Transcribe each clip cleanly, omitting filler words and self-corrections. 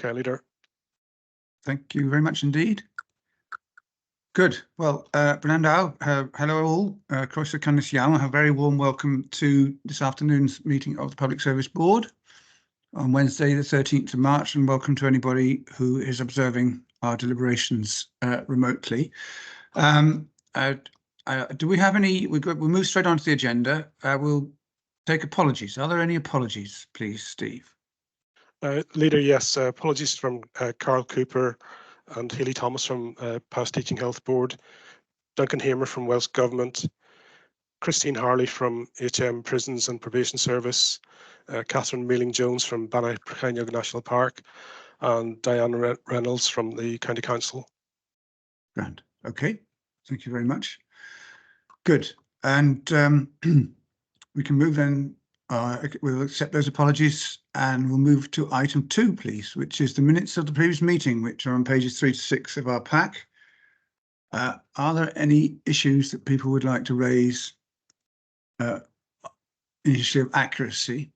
Okay, Leader. Thank you very much indeed. Good. Well, Fernando, hello all. Croeso cynnes iawn. A very warm welcome to this afternoon's meeting of the Public Service Board on Wednesday, the 13th of March, and welcome to anybody who is observing our deliberations remotely. Do we have any? We'll move straight on to the agenda. We'll take apologies. Are there any apologies, please, Steve? Leader, yes. Apologies from Carl Cooper and Healy Thomas from Powys Teaching Health Board, Duncan Hamer from Welsh Government, Christine Harley from HM Prisons and Probation Service, Catherine Mealing-Jones from Bannockburn National Park, and Diane Reynolds from the County Council. Grand. Okay. Thank you very much. Good. And we can move then. We'll accept those apologies and we'll move to item 2, please, which is the minutes of the previous meeting, which are on pages 3 to 6 of our pack. Are there any issues that people would like to raise? An issue of accuracy.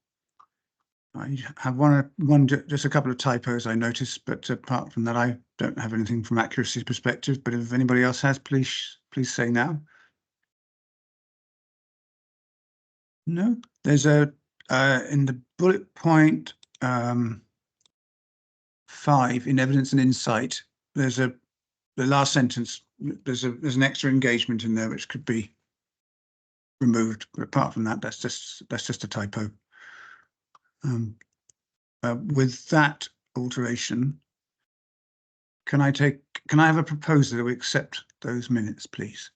I have just a couple of typos I noticed, but apart from that, I don't have anything from accuracy perspective. But if anybody else has, please say now. No, there's a in the bullet point 5 in evidence and insight. There's the last sentence. There's an extra engagement in there which could be removed. But apart from that, that's just a typo. With that alteration, can I have a proposal that we accept those minutes, please?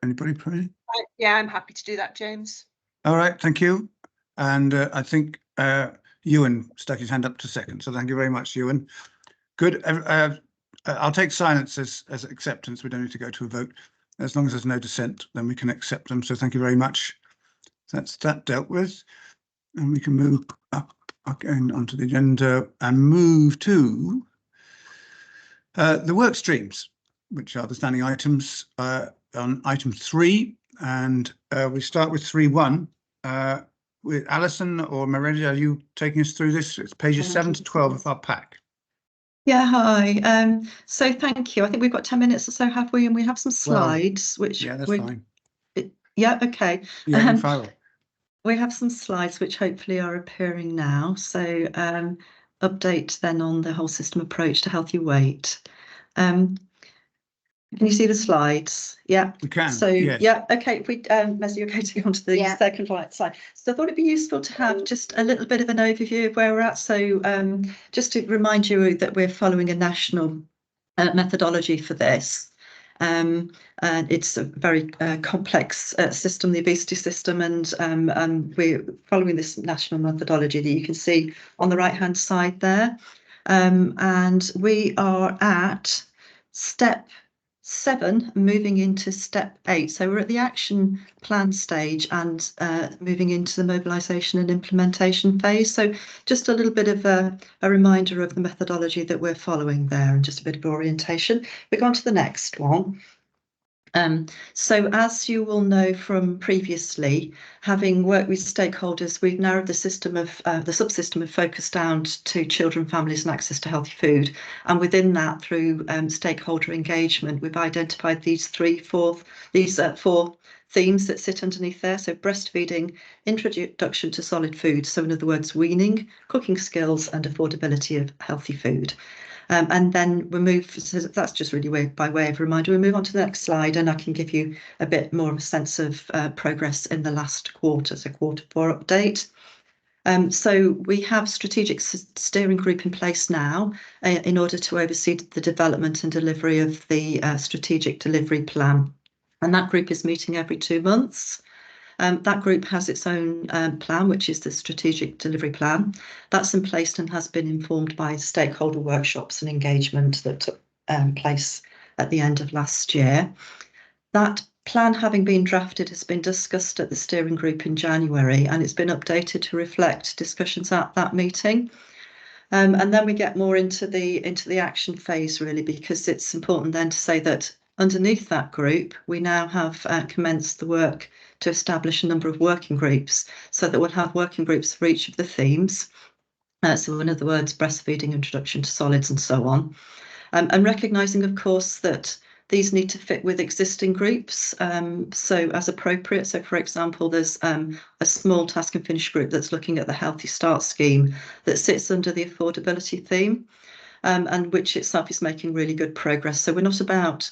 Anybody, pray? Yeah, I'm happy to do that, James. All right, thank you. And I think Ewan stuck his hand up to second, so thank you very much, Ewan. Good. I'll take silence as acceptance. We don't need to go to a vote. As long as there's no dissent, then we can accept them. So thank you very much. That's that dealt with. And we can move up again onto the agenda and move to the work streams, which are the standing items on item 3. And we start with 3.1. With Alison or Meredia, are you taking us through this? It's pages 7 to 12 of our pack. Yeah, hi. So thank you. I think we've got 10 minutes or so, have we? And we have some slides, which yeah, that's fine. Yeah, okay. Yeah, we have some slides which hopefully are appearing now. So update then on the whole system approach to healthy weight. Can you see the slides? Yeah, we can. So yes. Yeah, okay. If we Messi, okay to go on to the second slide. So I thought it'd be useful to have just a little bit of an overview of where we're at. So just to remind you that we're following a national methodology for this. And it's a very complex system, the obesity system, and we're following this national methodology that you can see on the right-hand side there. And we are at step 7, moving into step 8. So we're at the action plan stage and moving into the mobilisation and implementation phase. So just a little bit of a reminder of the methodology that we're following there and just a bit of orientation. We go on to the next one. So as you will know from previously, having worked with stakeholders, we've narrowed the system of the subsystem of focus down to children, families and access to healthy food. And within that, through stakeholder engagement, we've identified these four themes that sit underneath there. So breastfeeding, introduction to solid food. So in other words, weaning, cooking skills and affordability of healthy food. And then we move, so that's just really by way of reminder. We move on to the next slide and I can give you a bit more of a sense of progress in the last quarter, so quarter 4 update. So we have strategic steering group in place now in order to oversee the development and delivery of the strategic delivery plan. And that group is meeting every 2 months. That group has its own plan, which is the strategic delivery plan. That's in place and has been informed by stakeholder workshops and engagement that took place at the end of last year. That plan, having been drafted, has been discussed at the steering group in January, and it's been updated to reflect discussions at that meeting. And then we get more into the action phase, really, because it's important then to say that underneath that group, we now have commenced the work to establish a number of working groups, so that we'll have working groups for each of the themes. So in other words, breastfeeding, introduction to solids, and so on. And recognising, of course, that these need to fit with existing groups, so as appropriate. So, for example, there's a small task and finish group that's looking at the Healthy Start scheme that sits under the affordability theme, and which itself is making really good progress. So we're not about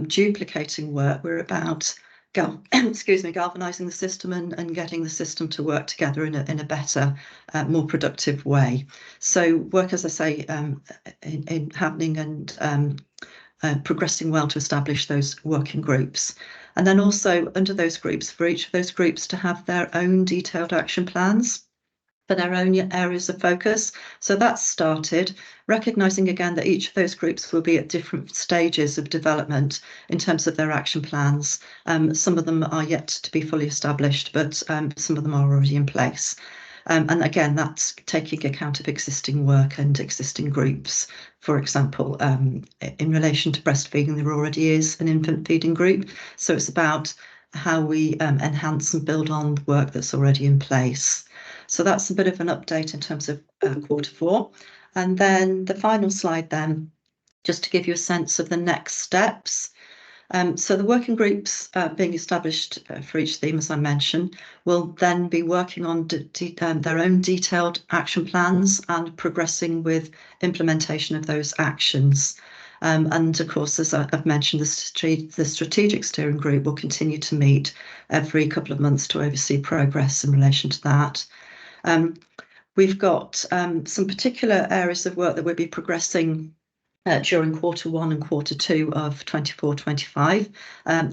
duplicating work, we're about galvanising the system and getting the system to work together in a better, more productive way. So work, as I say, in happening and progressing well to establish those working groups. And then also under those groups, for each of those groups to have their own detailed action plans for their own areas of focus. So that's started, recognising again that each of those groups will be at different stages of development in terms of their action plans. Some of them are yet to be fully established, but some of them are already in place. And again, that's taking account of existing work and existing groups. For example, in relation to breastfeeding, there already is an infant feeding group. So it's about how we enhance and build on the work that's already in place. So that's a bit of an update in terms of Q4. And then the final slide then, just to give you a sense of the next steps. So the working groups being established for each theme, as I mentioned, will then be working on their own detailed action plans and progressing with implementation of those actions. And of course, as I've mentioned, the strategic steering group will continue to meet every couple of months to oversee progress in relation to that. We've got some particular areas of work that we'll be progressing during Q1 and Q2 of 24-25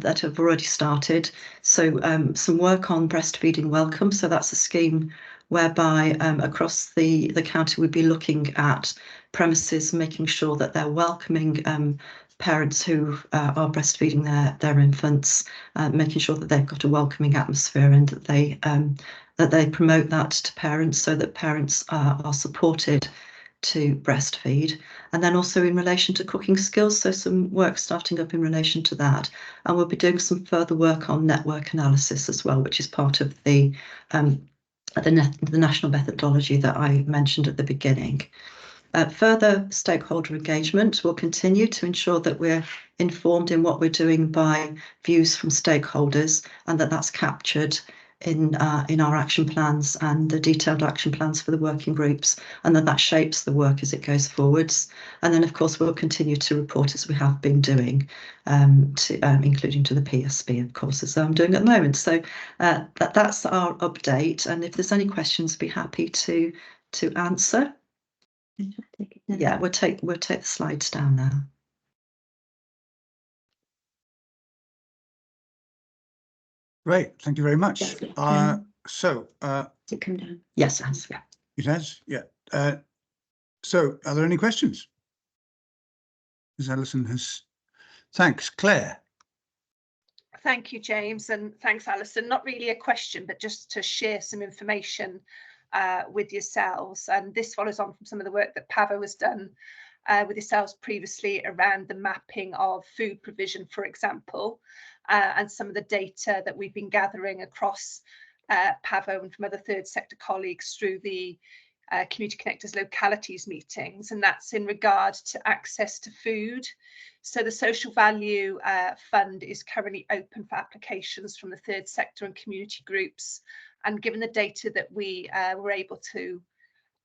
that have already started. So some work on breastfeeding welcome. So that's a scheme whereby across the county we'd be looking at premises, making sure that they're welcoming parents who are breastfeeding their infants, making sure that they've got a welcoming atmosphere and that they promote that to parents so that parents are supported to breastfeed. And then also in relation to cooking skills, so some work starting up in relation to that. And we'll be doing some further work on network analysis as well, which is part of the national methodology that I mentioned at the beginning. Further stakeholder engagement will continue to ensure that we're informed in what we're doing by views from stakeholders, and that's captured in our action plans and the detailed action plans for the working groups, and that shapes the work as it goes forwards. And then, of course, we'll continue to report as we have been doing, including to the PSB, of course, as I'm doing at the moment. So that's our update. And if there's any questions, be happy to answer. Yeah, we'll take the slides down now. Great, thank you very much. So Does it come down? Yes, it has. Yeah. it has, yeah. So are there any questions? As Alison has, thanks, Claire. Thank you, James, and thanks, Alison. Not really a question, but just to share some information with yourselves. And this follows on from some of the work that Powys has done with yourselves previously around the mapping of food provision, for example, and some of the data that we've been gathering across Powys and from other third sector colleagues through the Community Connectors localities meetings, and that's in regard to access to food. So the Social Value Fund is currently open for applications from the third sector and community groups. And given the data that we were able to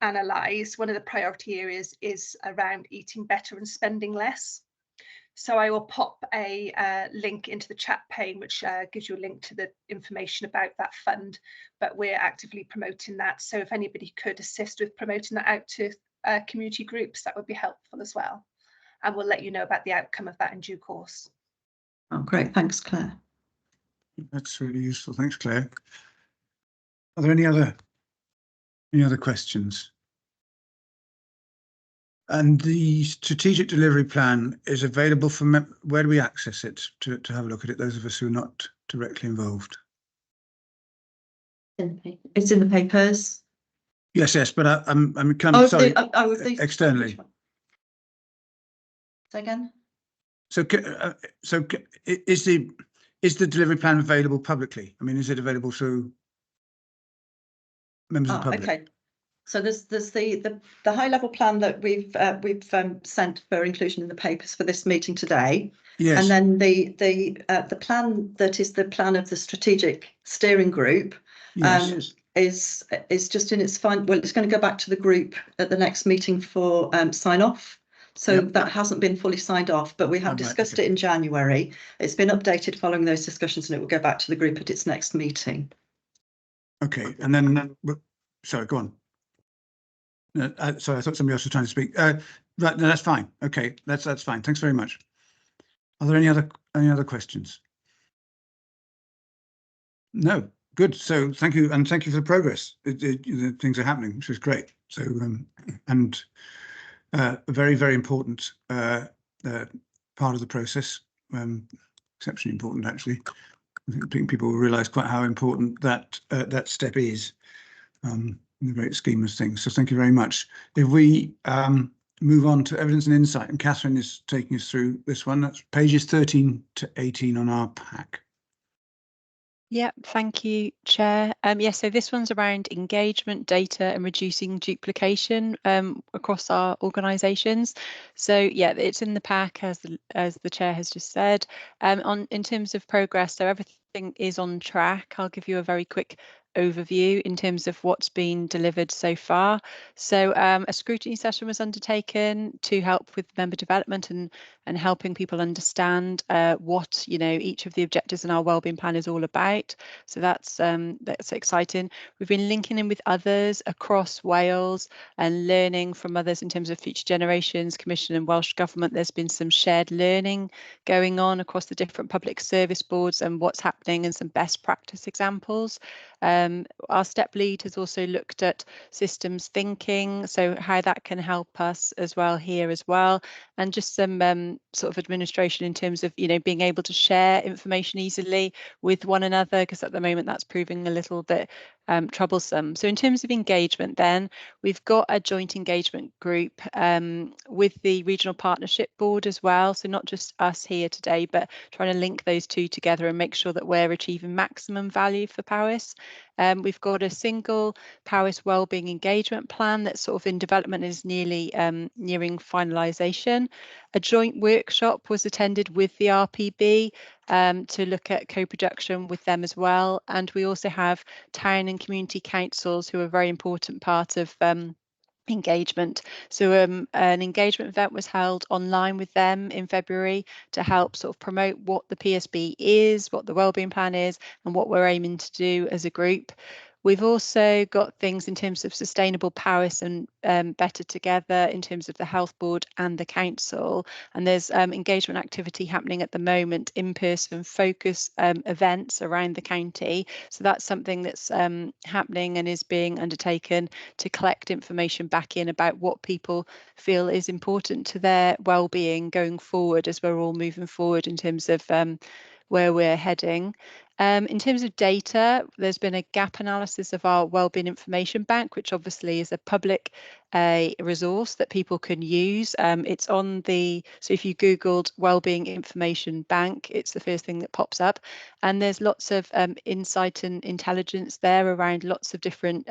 analyse, one of the priority areas is around eating better and spending less. So I will pop a link into the chat pane, which gives you a link to the information about that fund, but we're actively promoting that. So if anybody could assist with promoting that out to community groups, that would be helpful as well. And we'll let you know about the outcome of that in due course. Oh, great. Thanks, Claire. That's really useful. Thanks, Claire. Are there any other questions? And the strategic delivery plan is available for where do we access it to have a look at it, those of us who are not directly involved? It's in the papers. Yes, but I'm kind of sorry, externally. Say again? So is the delivery plan available publicly? I mean, is it available to members of the public? Okay. So there's the high level plan that we've sent for inclusion in the papers for this meeting today. Yes. And then the plan that is the plan of the strategic steering group. Yes. Is just in its final. Well, it's going to go back to the group at the next meeting for sign off. So Yep. that hasn't been fully signed off, but we have discussed it in January. It's been updated following those discussions, and it will go back to the group at its next meeting. Okay, and then sorry, go on. Sorry, I thought somebody else was trying to speak. Right, no, that's fine. Okay, that's fine. Thanks very much. Are there any other questions? No. Good. So thank you, and thank you for the progress. Things are happening, which is great. So and a very, very important part of the process. Exceptionally important, actually. I think people will realise quite how important that that step is in the great scheme of things. So thank you very much. If we move on to evidence and insight, and Catherine is taking us through this one. That's pages 13 to 18 on our pack. Yeah, thank you, Chair. So this one's around engagement, data and reducing duplication across our organisations. So yeah, it's in the pack as the Chair has just said. In terms of progress, so everything is on track. I'll give you a very quick overview in terms of what's been delivered so far. So a scrutiny session was undertaken to help with member development and helping people understand what each of the objectives in our wellbeing plan is all about. So that's exciting. We've been linking in with others across Wales and learning from others in terms of Future Generations, Commission and Welsh Government. There's been some shared learning going on across the different public service boards and what's happening and some best practice examples. Our step lead has also looked at systems thinking, so how that can help us as well here as well, and just some sort of administration in terms of being able to share information easily with one another, because at the moment that's proving a little bit troublesome. So in terms of engagement, then we've got a joint engagement group with the regional partnership board as well, so not just us here today, but trying to link those two together and make sure that we're achieving maximum value for Powys. We've got a single Powys wellbeing engagement plan that's sort of in development and is nearly nearing finalisation. A joint workshop was attended with the RPB to look at co-production with them as well. And we also have town and community councils who are a very important part of engagement. So an engagement event was held online with them in February to help sort of promote what the PSB is, what the wellbeing plan is, and what we're aiming to do as a group. We've also got things in terms of sustainable Powys and better together in terms of the health board and the council. And there's engagement activity happening at the moment, in-person focus events around the county. So that's something that's happening and is being undertaken to collect information back in about what people feel is important to their well-being going forward as we're all moving forward in terms of where we're heading. In terms of data, there's been a gap analysis of our wellbeing information bank, which obviously is a public resource that people can use. It's on so if you Googled wellbeing information bank, it's the first thing that pops up. And there's lots of insight and intelligence there around lots of different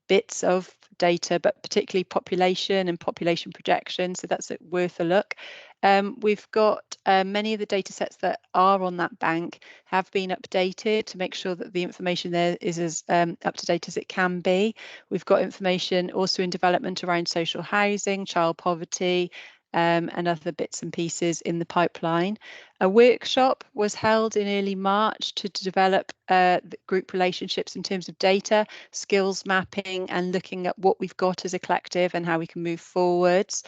bits of data, but particularly population and population projection. So that's worth a look. We've got many of the data sets that are on that bank have been updated to make sure that the information there is as up to date as it can be. We've got information also in development around social housing, child poverty, and other bits and pieces in the pipeline. A workshop was held in early March to develop the group relationships in terms of data, skills mapping, and looking at what we've got as a collective and how we can move forwards.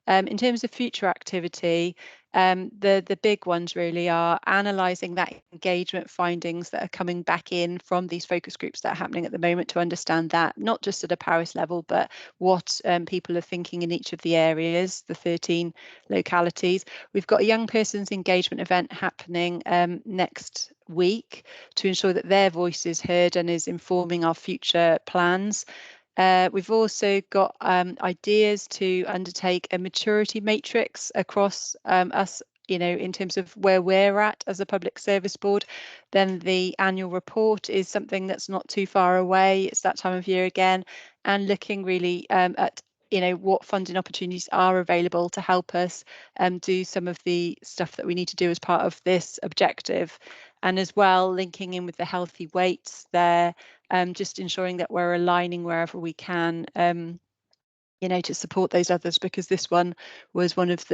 In terms of future activity, the big ones really are analysing that engagement findings that are coming back in from these focus groups that are happening at the moment to understand that, not just at a Powys level, but what people are thinking in each of the areas, the 13 localities. We've got a young person's engagement event happening next week to ensure that their voice is heard and is informing our future plans. We've also got ideas to undertake a maturity matrix across us you know, in terms of where we're at as a public service board, then the annual report is something that's not too far away. It's that time of year again, and looking really at, you know, what funding opportunities are available to help us do some of the stuff that we need to do as part of this objective. And as well, linking in with the healthy weights there, just ensuring that we're aligning wherever we can, you know, to support those others, because this one was one of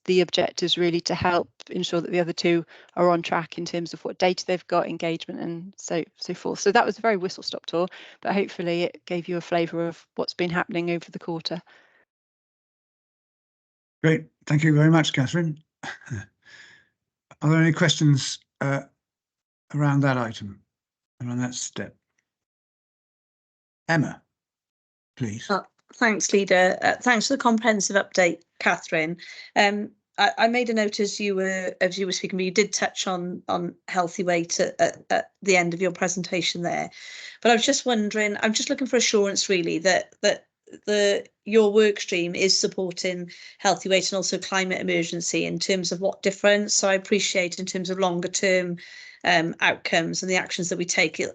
the objectives really to help ensure that the other two are on track in terms of what data they've got, engagement and so forth. So that was a very whistle-stop tour, but hopefully it gave you a flavour of what's been happening over the quarter. Great, thank you very much, Catherine. Are there any questions around that item, around that step? Emma, please. Thanks, Leader. Thanks for the comprehensive update, Catherine. I made a note as you were speaking, but you did touch on healthy weight at the end of your presentation there. But I was just wondering, I'm just looking for assurance really that your work stream is supporting healthy weight and also climate emergency in terms of what difference. So I appreciate in terms of longer term outcomes and the actions that we take, you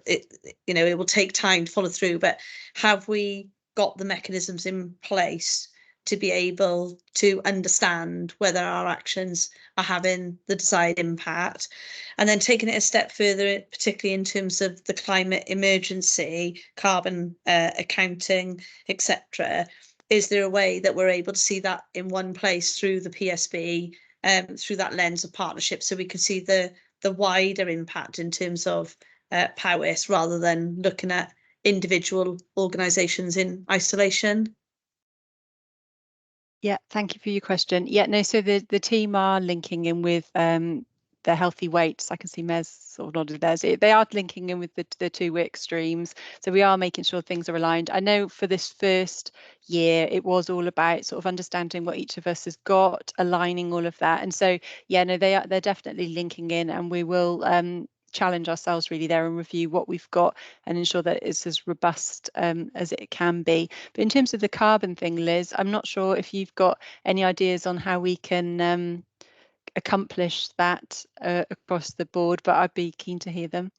know, it will take time to follow through, but have we got the mechanisms in place to be able to understand whether our actions are having the desired impact? And then taking it a step further, particularly in terms of the climate emergency, carbon accounting, etc., is there a way that we're able to see that in one place through the PSB, through that lens of partnership, so we can see the wider impact in terms of Powys, rather than looking at individual organisations in isolation? Yeah, thank you for your question. Yeah, no, so the team are linking in with the healthy weights. I can see Mez sort of nodded there. They are linking in with the two work streams. So we are making sure things are aligned. I know for this first year, it was all about sort of understanding what each of us has got, aligning all of that. And so, yeah, no, they're definitely linking in, and we will challenge ourselves really there and review what we've got and ensure that it's as robust as it can be. But in terms of the carbon thing, Liz, I'm not sure if you've got any ideas on how we can accomplish that across the board, but I'd be keen to hear them.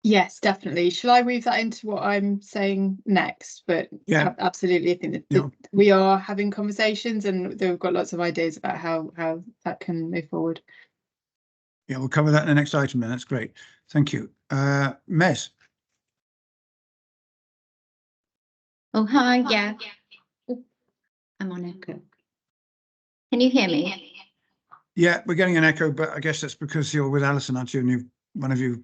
Yes, definitely. Shall I weave that into what I'm saying next? But yeah, absolutely. I think that we are having conversations, and we've got lots of ideas about how that can move forward. Yeah, we'll cover that in the next item then. That's great. Thank you. Mez. Oh, hi. Yeah. I'm on echo. Can you hear me? Yeah, we're getting an echo, but I guess that's because you're with Alison, aren't you? And one of you.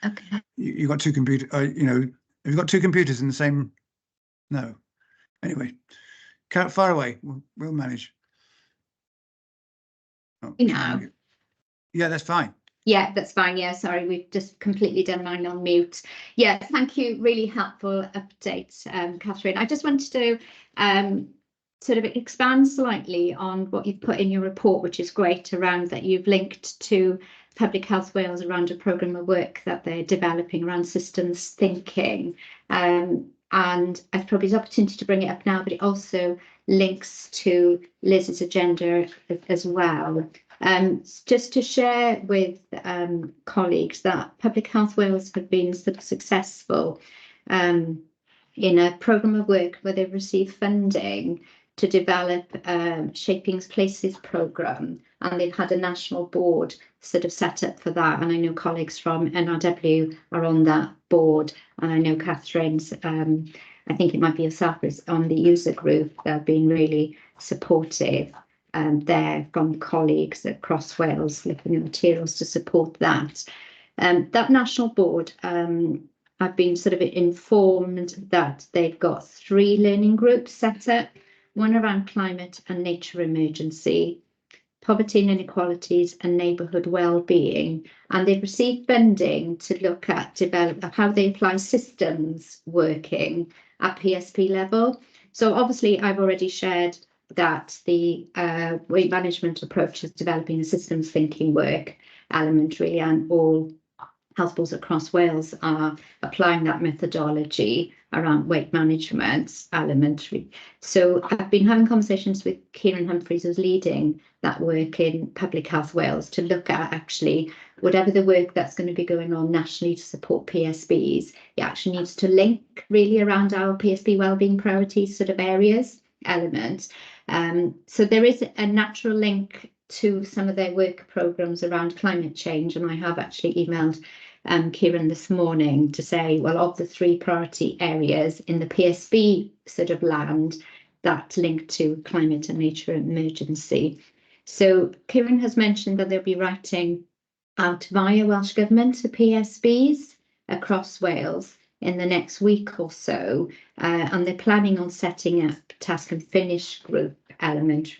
Okay. You got two computers. You know, you've got two computers in the same. No. Anyway, far away. We'll manage. Oh, no. Yeah, that's fine. Yeah, that's fine. Yeah, sorry, we've just completely done mine on mute. Yeah, thank you. Really helpful update, Catherine. I just wanted to sort of expand slightly on what you've put in your report, which is great, around that you've linked to Public Health Wales around a programme of work that they're developing around systems thinking. And I've probably the opportunity to bring it up now, but it also links to Liz's agenda as well. Just to share with colleagues that Public Health Wales have been sort of successful in a programme of work where they've received funding to develop Shaping Places programme, and they've had a national board sort of set up for that. And I know colleagues from NRW are on that board, and I know Catherine's, I think it might be yourself, is on the user group. They've been really supportive there from colleagues across Wales, looking at materials to support that. That national board, I've been sort of informed that they've got 3 learning groups set up, one around climate and nature emergency, poverty and inequalities, and neighbourhood well-being. And they've received funding to look at how they apply systems working at PSP level. So obviously I've already shared that the weight management approach is developing a systems thinking work element really, and all health boards across Wales are applying that methodology. around weight management element. So I've been having conversations with Kieran Humphreys, who's leading that work in Public Health Wales, to look at actually whatever the work that's going to be going on nationally to support PSBs, it actually needs to link really around our PSB wellbeing priorities sort of areas element. So there is a natural link to some of their work programs around climate change, and I have actually emailed Kieran this morning to say, well, of the 3 priority areas in the PSB sort of land that link to climate and nature emergency. So Kieran has mentioned that they'll be writing out via Welsh Government to PSBs across Wales in the next week or so, and they're planning on setting up task and finish group element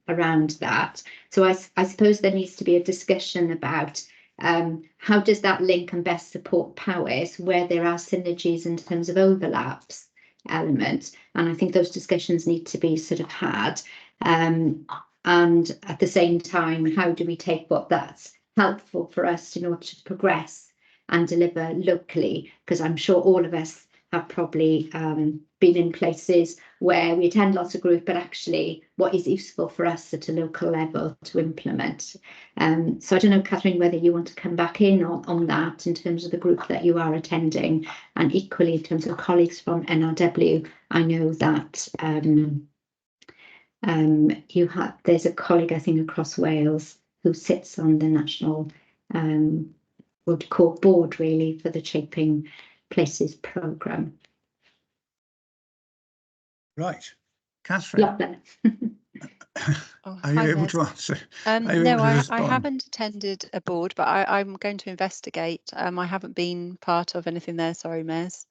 around that. So I suppose there needs to be a discussion about how does that link and best support Powys where there are synergies in terms of overlaps element, and I think those discussions need to be sort of had, and at the same time, how do we take what that's helpful for us in order to progress and deliver locally, because I'm sure all of us have probably been in places where we attend lots of groups, but actually what is useful for us at a local level to implement. So I don't know, Catherine, whether you want to come back in on that in terms of the group that you are attending, and equally in terms of colleagues from NRW. I know that there's a colleague, I think, across Wales who sits on the national would call board really for the Shaping Places programme. Right, Catherine. Are you able to answer? No, I haven't attended a board, but I'm going to investigate. I haven't been part of anything there. Sorry, Mez.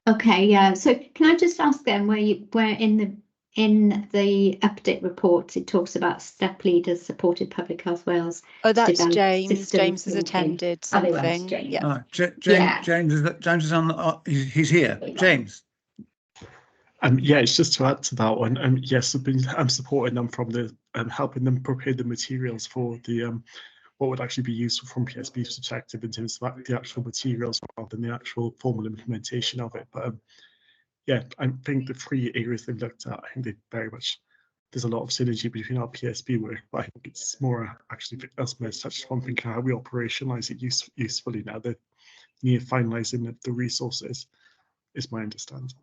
Okay, yeah. So can I just ask then, where in the update report it talks about step leaders supported Public Health Wales. Oh, that's James. James has attended something. Yeah. James is on. He's here. James. Yeah, it's just to add to that one. Yes, I've been supporting them from the helping them prepare the materials for the what would actually be useful from PSB's perspective in terms of the actual materials rather than the actual formal implementation of it. But yeah, I think the 3 areas they've looked at, I think they very much, there's a lot of synergy between our PSB work, but I think it's more actually for us, as such one thing, how we operationalise it usefully now. The near finalising of the resources is my understanding.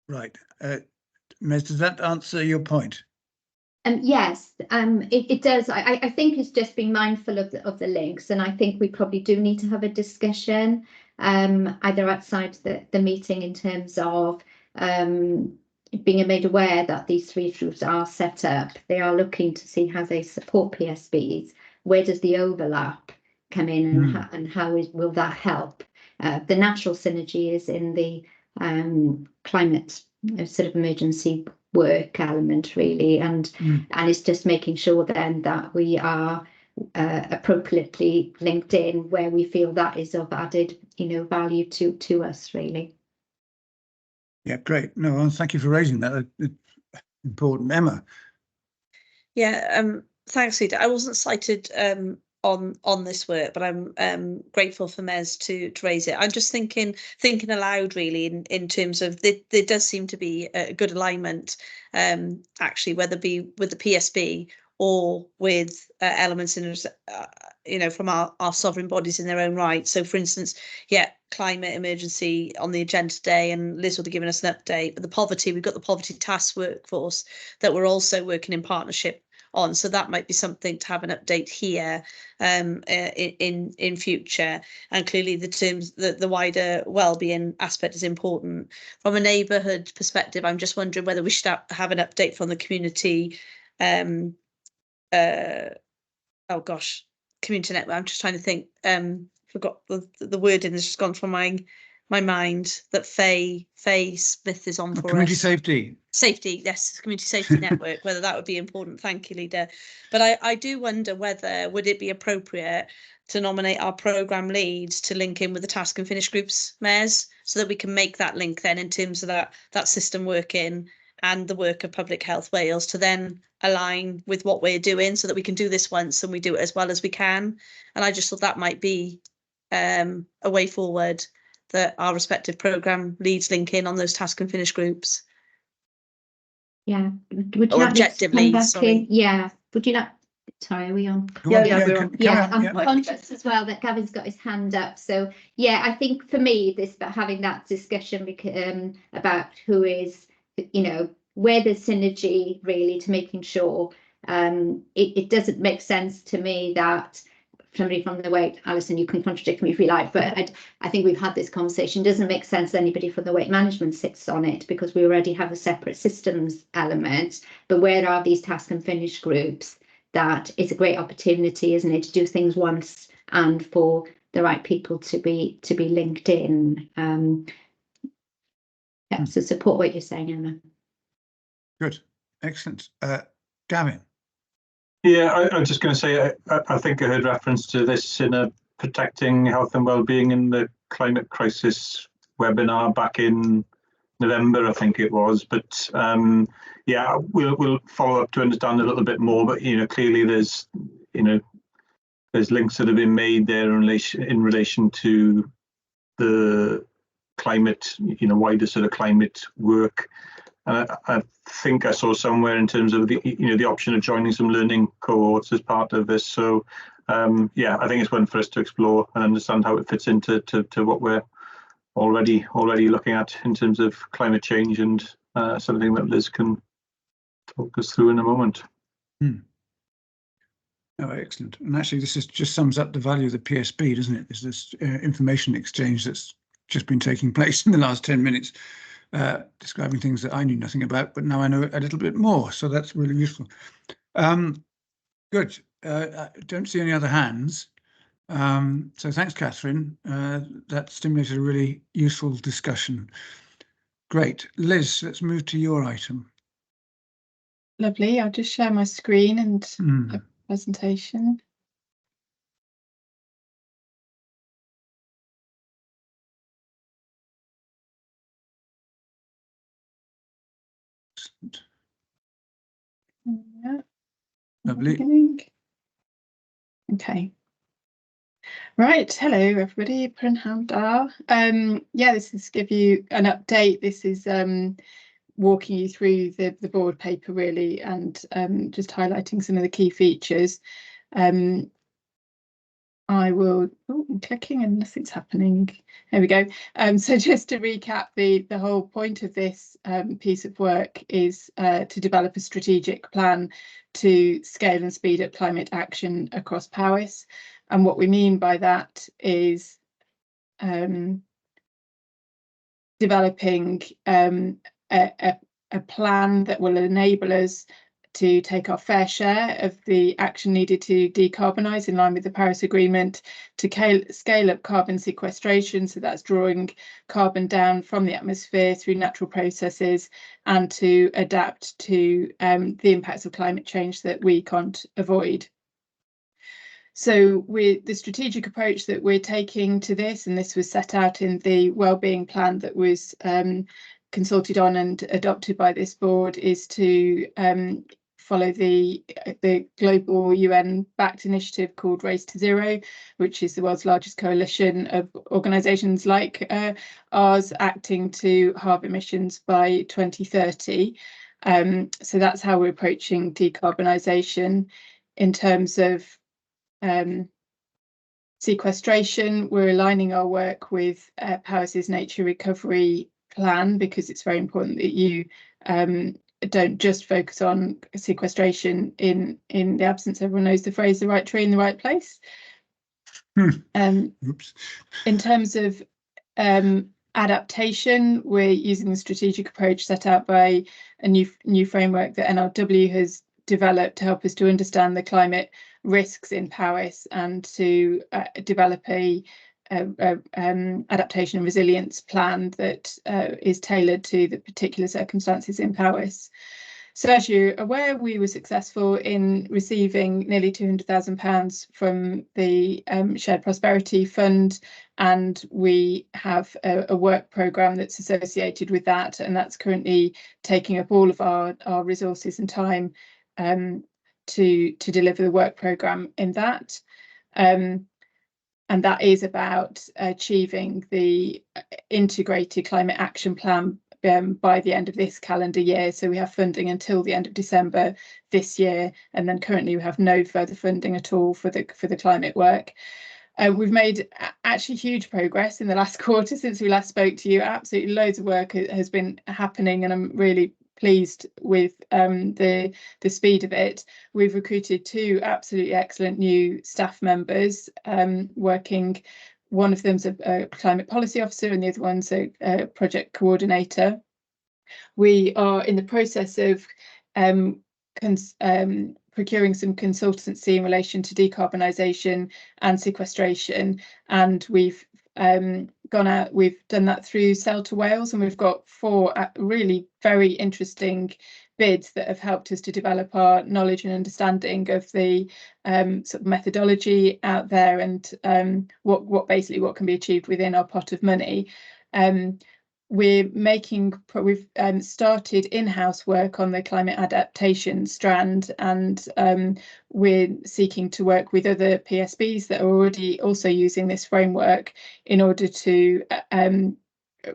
Right. Mez, does that answer your point? Yes, it does. I think it's just being mindful of the links, and I think we probably do need to have a discussion either outside the meeting in terms of being made aware that these 3 groups are set up. They are looking to see how they support PSBs. Where does the overlap come in, and how will that help? The natural synergy is in the climate sort of emergency work element really, and it's just making sure then that we are appropriately linked in where we feel that is of added value to us really. Yeah, great. No, well, thank you for raising that. Important. Emma. Yeah, thanks, Lida. I wasn't cited on this work, but I'm grateful for Mez to raise it. I'm just thinking aloud really in terms of there does seem to be a good alignment actually, whether it be with the PSB or with elements in from our sovereign bodies in their own right. So for instance, yeah, climate emergency on the agenda today, and Liz will be giving us an update. But the poverty, we've got the poverty task workforce that we're also working in partnership on, so that might be something to have an update here in future. And clearly the wider well-being aspect is important. From a neighbourhood perspective, I'm just wondering whether we should have an update from the community community network. I'm just trying to think, forgot the wording has just gone from my mind, that Faye Smith is on for community us. Safety, yes, community safety network, whether that would be important. Thank you, Leader. But I do wonder whether would it be appropriate to nominate our programme leads to link in with the task and finish groups, mayors, so that we can make that link then in terms of that system working and the work of Public Health Wales to then align with what we're doing, so that we can do this once and we do it as well as we can. And I just thought that might be a way forward that our respective programme leads link in on those task and finish groups? Yeah. Would you Or like me to come objectively, back sorry. in? Yeah. Would you like? Sorry, are we on? We're on. Yeah, I'm conscious as well that Gavin's got his hand up. So yeah, I think for me, this having that discussion about who is, you know, where there's synergy really to making sure it doesn't make sense to me that somebody from the weight, Alison, you can contradict me if you like, but I think we've had this conversation. It doesn't make sense that anybody from the weight management sits on it because we already have a separate systems element. But where are these task and finish groups? That it's a great opportunity, isn't it, to do things once and for the right people to be linked in. Yeah, so support what you're saying, Emma. Good, excellent. Gavin. Yeah, I'm just going to say, I think I heard reference to this in a Protecting Health and Wellbeing in the Climate Crisis webinar back in November, I think it was. But yeah, we'll follow up to understand a little bit more. But clearly there's there's links that have been made there in relation to the climate, wider sort of climate work. I think I saw somewhere in terms of the option of joining some learning cohorts as part of this. So yeah, I think it's one for us to explore and understand how it fits into what we're already looking at in terms of climate change, and something that Liz can talk us through in a moment. Oh, excellent. And actually, this just sums up the value of the PSB, doesn't it? There's this information exchange that's just been taking place in the last 10 minutes, describing things that I knew nothing about, but now I know a little bit more. So that's really useful. Good. I don't see any other hands. So thanks, Catherine. That stimulated a really useful discussion. Great. Liz, let's move to your item. Lovely. I'll just share my screen and a presentation. Excellent. Yeah. Lovely. Okay. Right, hello everybody, Prynhawn Da. Yeah, this is to give you an update. This is walking you through the board paper really, and just highlighting some of the key features. I will, I'm clicking and nothing's happening. There we go. So just to recap, the whole point of this piece of work is to develop a strategic plan to scale and speed up climate action across Powys. And what we mean by that is developing a plan that will enable us to take our fair share of the action needed to decarbonise in line with the Paris Agreement, to scale up carbon sequestration, so that's drawing carbon down from the atmosphere through natural processes, and to adapt to the impacts of climate change that we can't avoid. So the strategic approach that we're taking to this, and this was set out in the wellbeing plan that was consulted on and adopted by this board, is to follow the global UN-backed initiative called Race to Zero, which is the world's largest coalition of organisations like ours acting to halve emissions by 2030. So that's how we're approaching decarbonisation. In terms of sequestration, we're aligning our work with Powys' nature recovery plan, because it's very important that you don't just focus on sequestration in the absence, everyone knows the phrase, the right tree in the right place. Oops. In terms of adaptation, we're using the strategic approach set out by a new framework that NRW has developed to help us to understand the climate risks in Powys and to develop a adaptation and resilience plan that is tailored to the particular circumstances in Powys. So as you're aware, we were successful in receiving nearly £200,000 from the Shared Prosperity Fund, and we have a work programme that's associated with that, and that's currently taking up all of our resources and time to deliver the work programme in that. and that is about achieving the integrated climate action plan by the end of this calendar year. So we have funding until the end of December this year, and then currently we have no further funding at all for the climate work. We've made actually huge progress in the last quarter since we last spoke to you. Absolutely loads of work has been happening, and I'm really pleased with the speed of it. We've recruited 2 absolutely excellent new staff members working. One of them's a climate policy officer and the other one's a project coordinator. We are in the process of procuring some consultancy in relation to decarbonisation and sequestration, and we've gone out, we've done that through Sail to Wales, and we've got 4 really very interesting bids that have helped us to develop our knowledge and understanding of the sort of methodology out there, and what can be achieved within our pot of money. We've started in-house work on the climate adaptation strand, and we're seeking to work with other PSBs that are already also using this framework in order to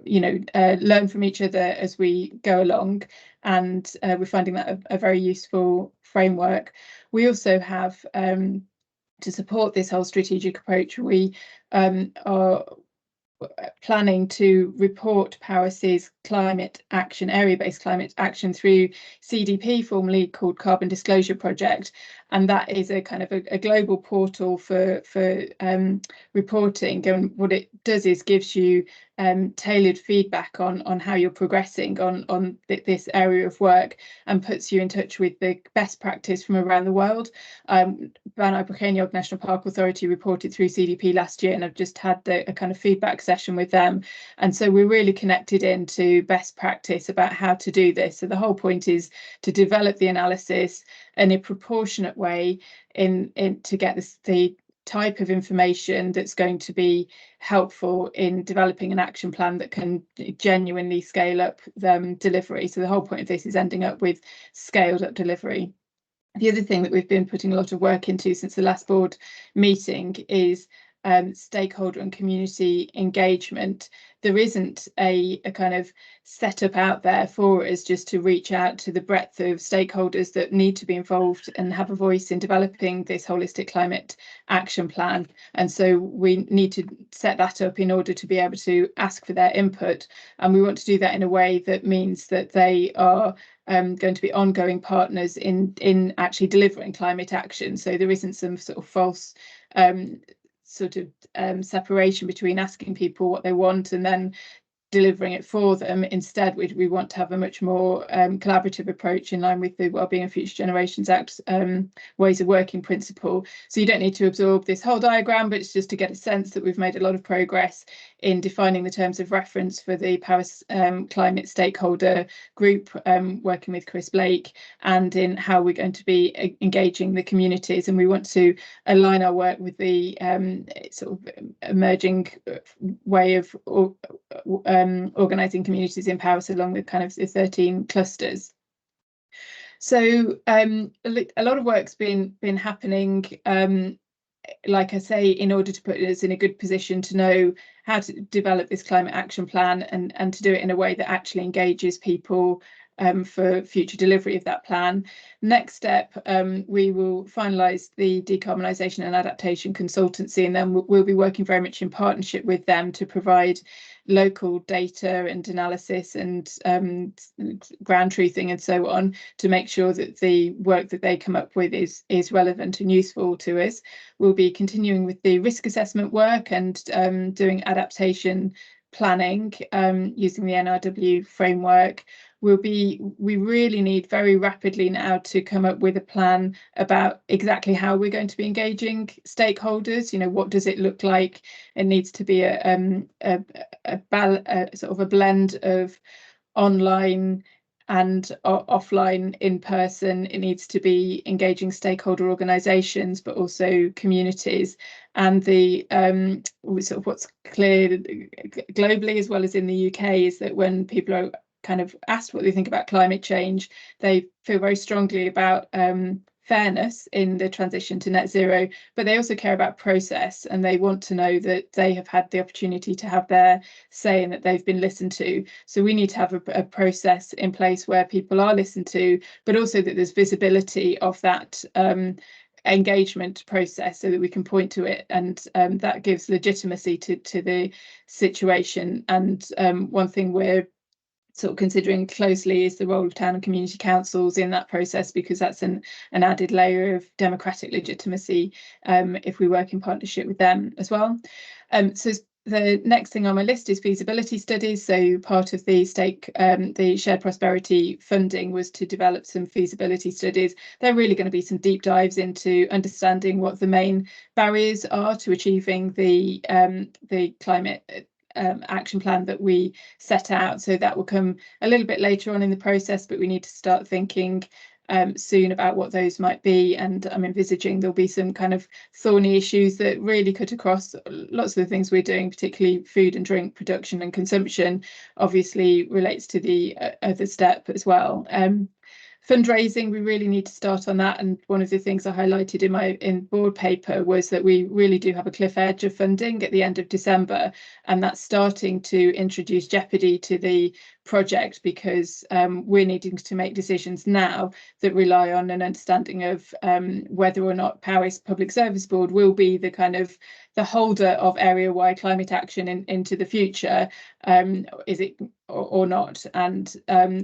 learn from each other as we go along, and we're finding that a very useful framework. We also have, to support this whole strategic approach, we are planning to report Powys's climate action, area-based climate action, through CDP, formerly called Carbon Disclosure Project, and that is a kind of a global portal for reporting. And what it does is gives you tailored feedback on how you're progressing on this area of work, and puts you in touch with the best practice from around the world. Banai Brycheiniog National Park Authority reported through CDP last year, and I've just had a kind of feedback session with them, and so we're really connected into best practice about how to do this. So the whole point is to develop the analysis in a proportionate way to get the type of information that's going to be helpful in developing an action plan that can genuinely scale up delivery. So the whole point of this is ending up with scaled up delivery. The other thing that we've been putting a lot of work into since the last board meeting is stakeholder and community engagement. There isn't a kind of setup out there for us just to reach out to the breadth of stakeholders that need to be involved and have a voice in developing this holistic climate action plan. And so we need to set that up in order to be able to ask for their input. And we want to do that in a way that means that they are going to be ongoing partners in actually delivering climate action. So there isn't some sort of false separation between asking people what they want and then delivering it for them. Instead, we want to have a much more collaborative approach in line with the Wellbeing and Future Generations Act ways of working principle. So you don't need to absorb this whole diagram, but it's just to get a sense that we've made a lot of progress in defining the terms of reference for the Powys climate stakeholder group, working with Chris Blake, and in how we're going to be engaging the communities. And we want to align our work with the sort of emerging way of organising communities in Powys along the kind of the 13 clusters. So a lot of work's been happening, like I say, in order to put us in a good position to know how to develop this climate action plan and to do it in a way that actually engages people for future delivery of that plan. Next step, we will finalise the decarbonisation and adaptation consultancy, and then we'll be working very much in partnership with them to provide local data and analysis and ground truthing and so on, to make sure that the work that they come up with is relevant and useful to us. We'll be continuing with the risk assessment work and doing adaptation planning using the NRW framework. We really need very rapidly now to come up with a plan about exactly how we're going to be engaging stakeholders. You know, what does it look like? It needs to be a sort of a blend of online and offline, in person. It needs to be engaging stakeholder organisations, but also communities. And the sort of what's clear globally as well as in the UK is that when people are kind of asked what they think about climate change, they feel very strongly about fairness in the transition to net zero, but they also care about process, and they want to know that they have had the opportunity to have their say and that they've been listened to. So we need to have a process in place where people are listened to, but also that there's visibility of that engagement process so that we can point to it, and that gives legitimacy to the situation. And one thing we're sort of considering closely is the role of town and community councils in that process, because that's an added layer of democratic legitimacy if we work in partnership with them as well. So the next thing on my list is feasibility studies. So part of the the shared prosperity funding was to develop some feasibility studies. They're really going to be some deep dives into understanding what the main barriers are to achieving the climate action plan that we set out. So that will come a little bit later on in the process, but we need to start thinking soon about what those might be. And I'm envisaging there'll be some kind of thorny issues that really cut across lots of the things we're doing, particularly food and drink production and consumption, obviously relates to the other step as well. Fundraising, we really need to start on that, and one of the things I highlighted in my board paper was that we really do have a cliff edge of funding at the end of December, and that's starting to introduce jeopardy to the project, because we're needing to make decisions now that rely on an understanding of whether or not Powys Public Service Board will be the kind of the holder of area-wide climate action into the future, is it or not. And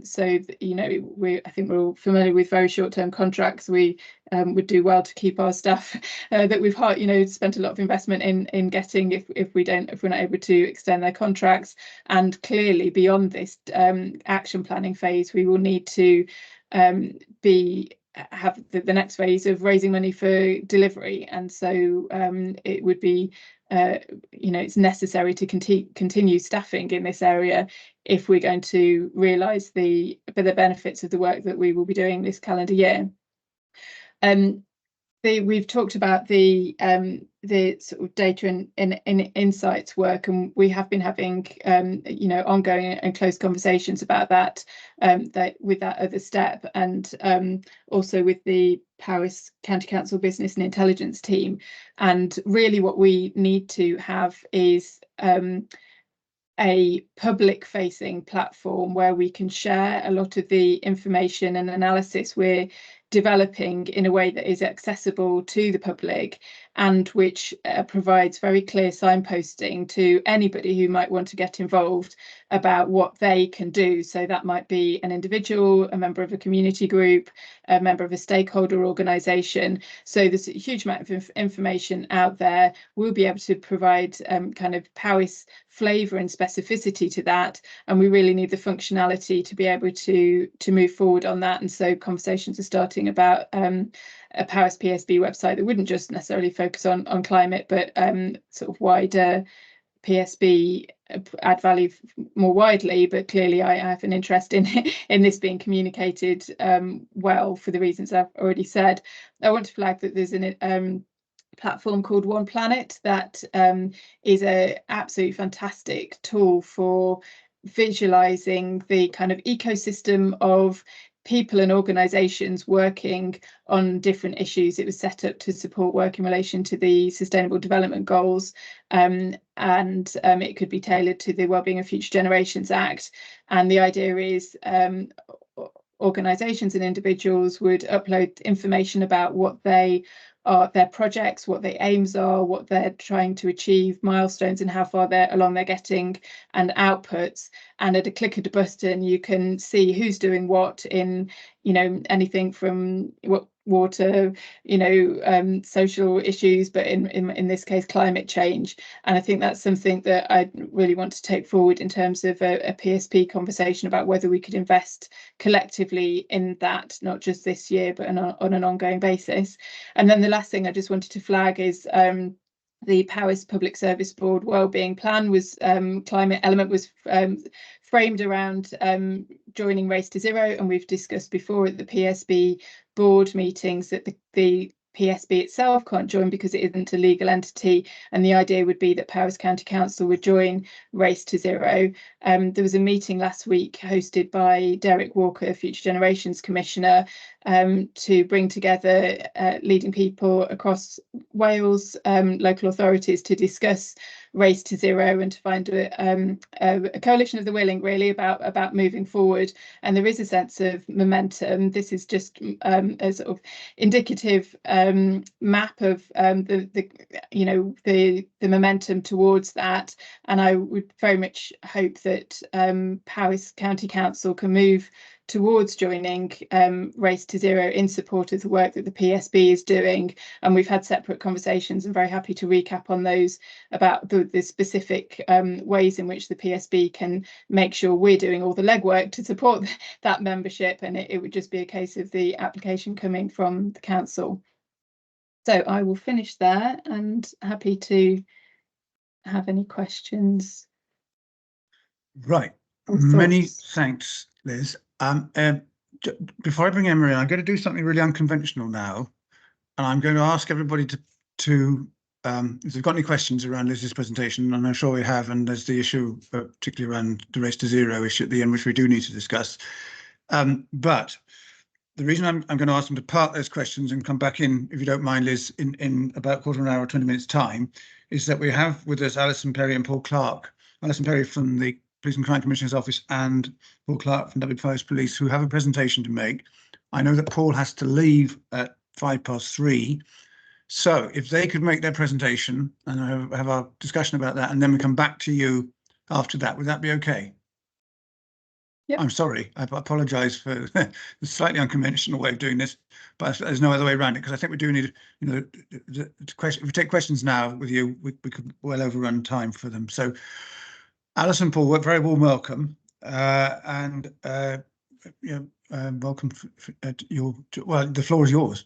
so, you know, I think we're all familiar with very short-term contracts. We would do well to keep our staff that we've spent a lot of investment in getting, if we're not able to extend their contracts. And clearly beyond this action planning phase, we will need to have the next phase of raising money for delivery. And so it would be it's necessary to continue staffing in this area if we're going to realise the benefits of the work that we will be doing this calendar year. We've talked about the sort of data and insights work, and we have been having ongoing and close conversations about that with that other step, and also with the Powys County Council Business and Intelligence team. And really what we need to have is a public-facing platform where we can share a lot of the information and analysis we're developing in a way that is accessible to the public, and which provides very clear signposting to anybody who might want to get involved about what they can do. So that might be an individual, a member of a community group, a member of a stakeholder organisation. So there's a huge amount of information out there. We'll be able to provide kind of Powys flavour and specificity to that, and we really need the functionality to be able to move forward on that. And so conversations are starting about a Powys PSB website that wouldn't just necessarily focus on climate, but sort of wider PSB, add value more widely. But clearly I have an interest in this being communicated well, for the reasons I've already said. I want to flag that there's an platform called One Planet that is a absolutely fantastic tool for visualizing the kind of ecosystem of people and organisations working on different issues. It was set up to support work in relation to the Sustainable Development Goals, and it could be tailored to the Wellbeing of Future Generations Act. And the idea is organisations and individuals would upload information about what they are, their projects, what their aims are, what they're trying to achieve, milestones, and how far along they're getting, and outputs. And at a click of a button, you can see who's doing what in, anything from water, social issues, but in this case, climate change. And I think that's something that I really want to take forward in terms of a PSP conversation about whether we could invest collectively in that, not just this year, but on an ongoing basis. And then the last thing I just wanted to flag is the Powys Public Service Board Wellbeing Plan was climate element was framed around joining Race to Zero, and we've discussed before at the PSB board meetings that the PSB itself can't join because it isn't a legal entity, and the idea would be that Powys County Council would join Race to Zero. There was a meeting last week hosted by Derek Walker, Future Generations Commissioner, to bring together leading people across Wales, local authorities, to discuss Race to Zero and to find a coalition of the willing, really, about moving forward. And there is a sense of momentum. This is just a sort of indicative map of the momentum towards that. And I would very much hope that Powys County Council can move towards joining Race to Zero in support of the work that the PSB is doing. And we've had separate conversations. I'm very happy to recap on those about the specific ways in which the PSB can make sure we're doing all the legwork to support that membership. And it would just be a case of the application coming from the council. So I will finish there and happy to have any questions. Right. Many thanks, Liz. Before I bring Emma in, I'm going to do something really unconventional now, and I'm going to ask everybody to if they've got any questions around Liz's presentation, and I'm sure we have, and there's the issue particularly around the Race to Zero issue at the end, which we do need to discuss. But the reason I'm going to ask them to park those questions and come back in, if you don't mind, Liz, in about quarter of an hour or 20 minutes time, is that we have with us Alison Perry and Paul Clark. Alison Perry from the Police and Crime Commissioner's Office and Paul Clark from Powys Police, who have a presentation to make. I know that Paul has to leave at 3:05. So if they could make their presentation and have our discussion about that, and then we come back to you after that, would that be okay? Yep. I'm sorry, I apologise for the slightly unconventional way of doing this, but there's no other way around it, because I think we do need, if we take questions now with you, we could well overrun time for them. So Alison, Paul, very warm welcome, and welcome. The floor is yours.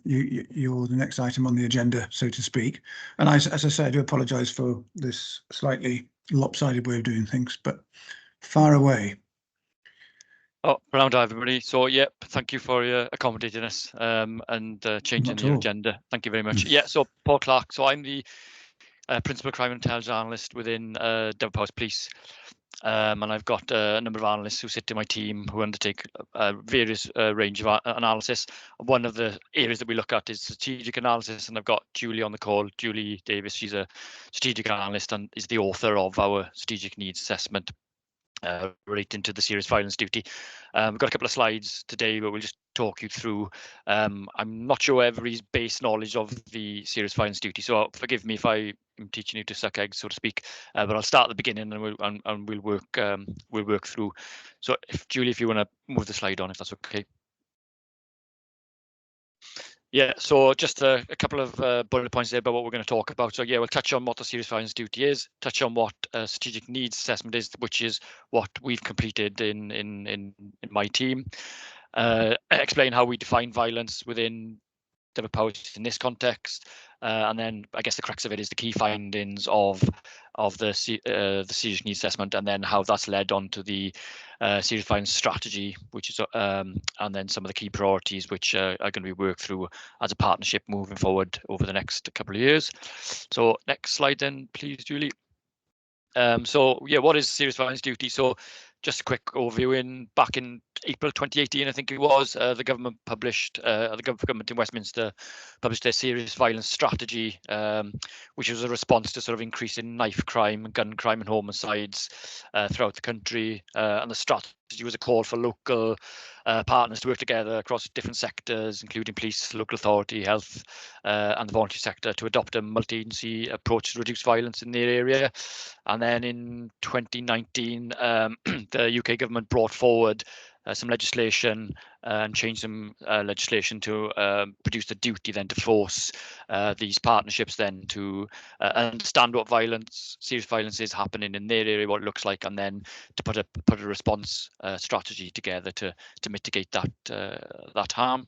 You're the next item on the agenda, so to speak. And as I say, I do apologise for this slightly lopsided way of doing things, but far away. Oh, round everybody. So, yeah, thank you for accommodating us and changing the agenda. Thank you very much. Yeah, so Paul Clark. So I'm the Principal Crime and Intelligence Analyst within Powys Police. And I've got a number of analysts who sit in my team who undertake various range of analysis. One of the areas that we look at is strategic analysis, and I've got Julie on the call, Julie Davis. She's a strategic analyst and is the author of our strategic needs assessment relating to the serious violence duty. We've got a couple of slides today, but we'll just talk you through. I'm not sure everybody's base knowledge of the serious violence duty, so forgive me if I am teaching you to suck eggs, so to speak. But I'll start at the beginning, and we'll work through. So, Julie, if you want to move the slide on, if that's okay. Yeah, so just a couple of bullet points there about what we're going to talk about. So yeah, we'll touch on what the serious violence duty is, touch on what strategic needs assessment is, which is what we've completed in my team, explain how we define violence within Powys in this context, and then I guess the crux of it is the key findings of the serious needs assessment, and then how that's led on to the serious violence strategy, which is and then some of the key priorities which are going to be worked through as a partnership moving forward over the next couple of years. So next slide then, please, Julie. So yeah, what is serious violence duty? So just a quick overview. Back in April 2018, I think it was, the government published, the government in Westminster published their serious violence strategy, which was a response to sort of increasing knife crime, gun crime and homicides throughout the country. And the strategy was a call for local partners to work together across different sectors, including police, local authority, health, and the voluntary sector, to adopt a multi-agency approach to reduce violence in their area. And then in 2019, the UK government brought forward some legislation and changed some legislation to produce the duty then to force these partnerships then to understand what serious violence is happening in their area, what it looks like, and then to put a response strategy together to mitigate that harm.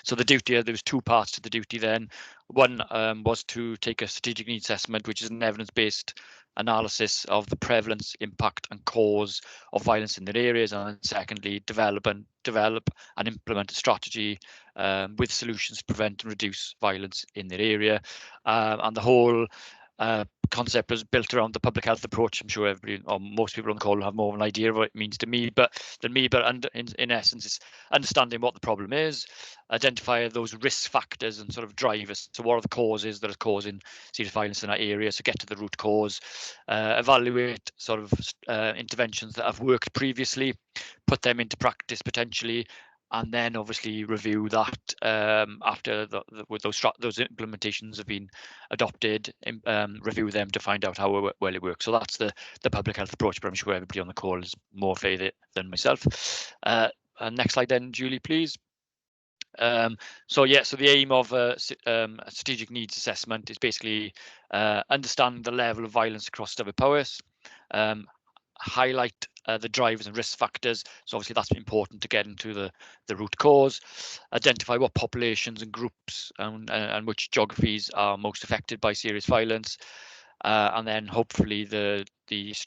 So the duty, there was 2 parts to the duty then. One was to take a strategic needs assessment, which is an evidence-based analysis of the prevalence, impact and cause of violence in their areas, and then secondly, develop and implement a strategy with solutions to prevent and reduce violence in their area. And the whole concept was built around the public health approach. I'm sure everybody, or most people on the call, will have more of an idea of what it means to me, but in essence, it's understanding what the problem is, identify those risk factors and sort of drivers. So what are the causes that are causing serious violence in our area? So get to the root cause, evaluate sort of interventions that have worked previously, put them into practice potentially, and then obviously review that after with those implementations have been adopted, review them to find out how well it works. So that's the public health approach, but I'm sure everybody on the call is more familiar than myself. Next slide then, Julie, please. So the aim of a strategic needs assessment is basically understand the level of violence across Powys, highlight the drivers and risk factors. So obviously that's important to get into the root cause, identify what populations and groups and which geographies are most affected by serious violence, and then hopefully the needs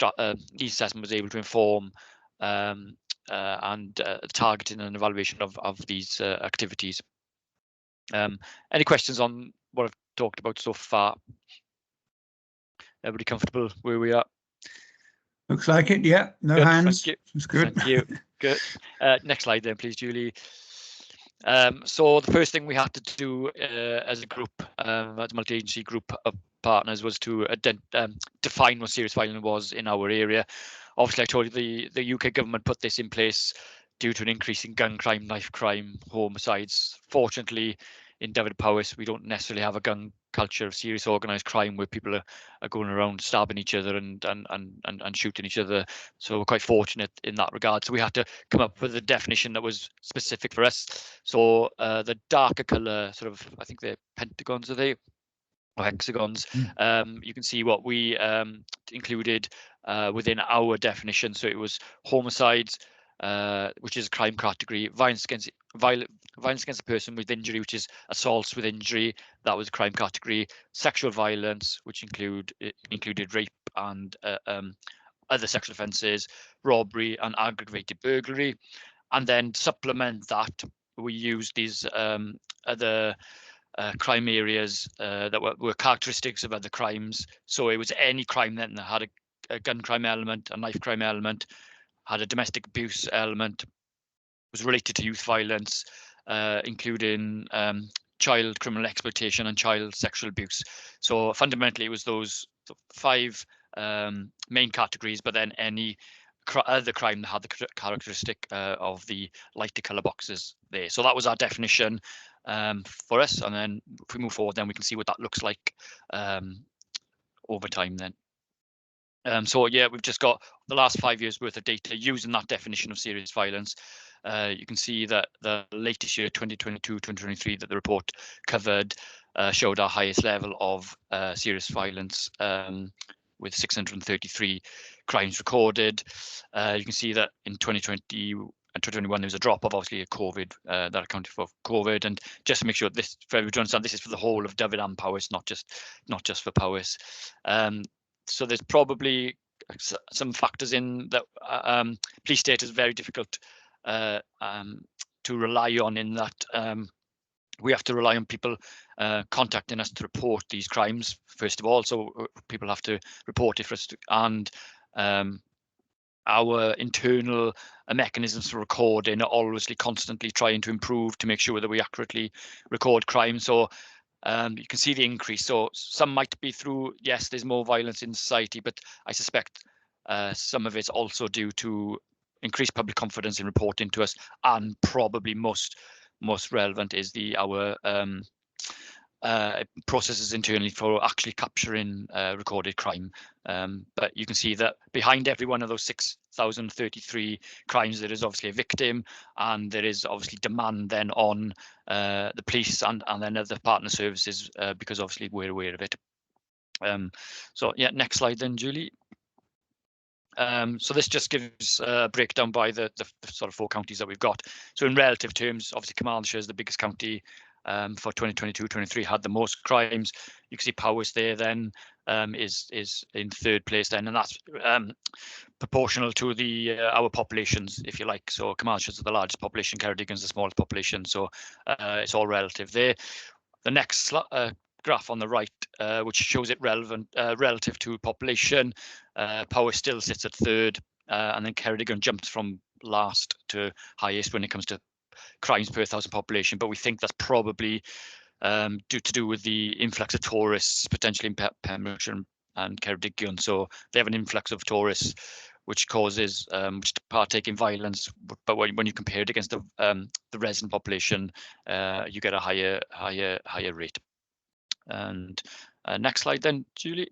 assessment was able to inform targeting and evaluation of these activities. Any questions on what I've talked about so far? Everybody comfortable where we are? Looks like it, yeah. No Good, hands. thank you. That's good. Thank you. Good. Next slide then, please, Julie. So the first thing we had to do as a group, as a multi-agency group of partners, was to define what serious violence was in our area. Obviously, I told you the UK government put this in place due to an increase in gun crime, knife crime, homicides. Fortunately, in Powys, we don't necessarily have a gun culture of serious organised crime where people are going around stabbing each other and shooting each other. So we're quite fortunate in that regard. So we had to come up with a definition that was specific for us. So the darker colour, sort of, I think they're pentagons, are they? Or hexagons. You can see what we included within our definition. So it was homicides, which is a crime category, violence against a person with injury, which is assaults with injury, that was a crime category, sexual violence, which included rape and other sexual offences, robbery and aggravated burglary. And then supplement that, we used these other crime areas that were characteristics of other crimes. So it was any crime then that had a gun crime element, a knife crime element, had a domestic abuse element, was related to youth violence, including child criminal exploitation and child sexual abuse. So fundamentally, it was those 5 main categories, but then any other crime that had the characteristic of the lighter colour boxes there. So that was our definition for us. And then if we move forward, then we can see what that looks like over time then. So yeah, we've just got the last 5 years worth of data using that definition of serious violence. You can see that the latest year, 2022, 2023, that the report covered showed our highest level of serious violence with 633 crimes recorded. You can see that in 2020 and 2021 there was a drop of obviously a COVID that accounted for COVID. And just to make sure this, for everyone to understand, this is for the whole of Dyfed and Powys, not just for Powys. So there's probably some factors in that police data is very difficult to rely on, in that we have to rely on people contacting us to report these crimes first of all. So people have to report it for us and our internal mechanisms for recording are always constantly trying to improve to make sure that we accurately record crime. So you can see the increase. So some might be through, yes, there's more violence in society, but I suspect some of it's also due to increased public confidence in reporting to us, and probably most relevant is our processes internally for actually capturing recorded crime. But you can see that behind every one of those 6,033 crimes, there is obviously a victim, and there is obviously demand then on the police and then other partner services, because obviously we're aware of it. So yeah, next slide then, Julie. So this just gives a breakdown by the sort of 4 counties that we've got. So in relative terms, obviously Carmarthenshire is the biggest county for 2022-23, had the most crimes. You can see Powys there then is in 3rd place then, and that's proportional to the our populations, if you like. So Carmarthenshire is the largest population, Ceredigon's the smallest population, so it's all relative there. The next graph on the right, which shows it relative to population, Powys still sits at 3rd, and then Ceredigon jumps from last to highest when it comes to crimes per 1,000 population. But we think that's probably to do with the influx of tourists, potentially in Pembrokeshire and Ceredigion. So they have an influx of tourists, which causes which partake in violence. But when you compare it against the resident population, you get a higher rate. And next slide then, Julie.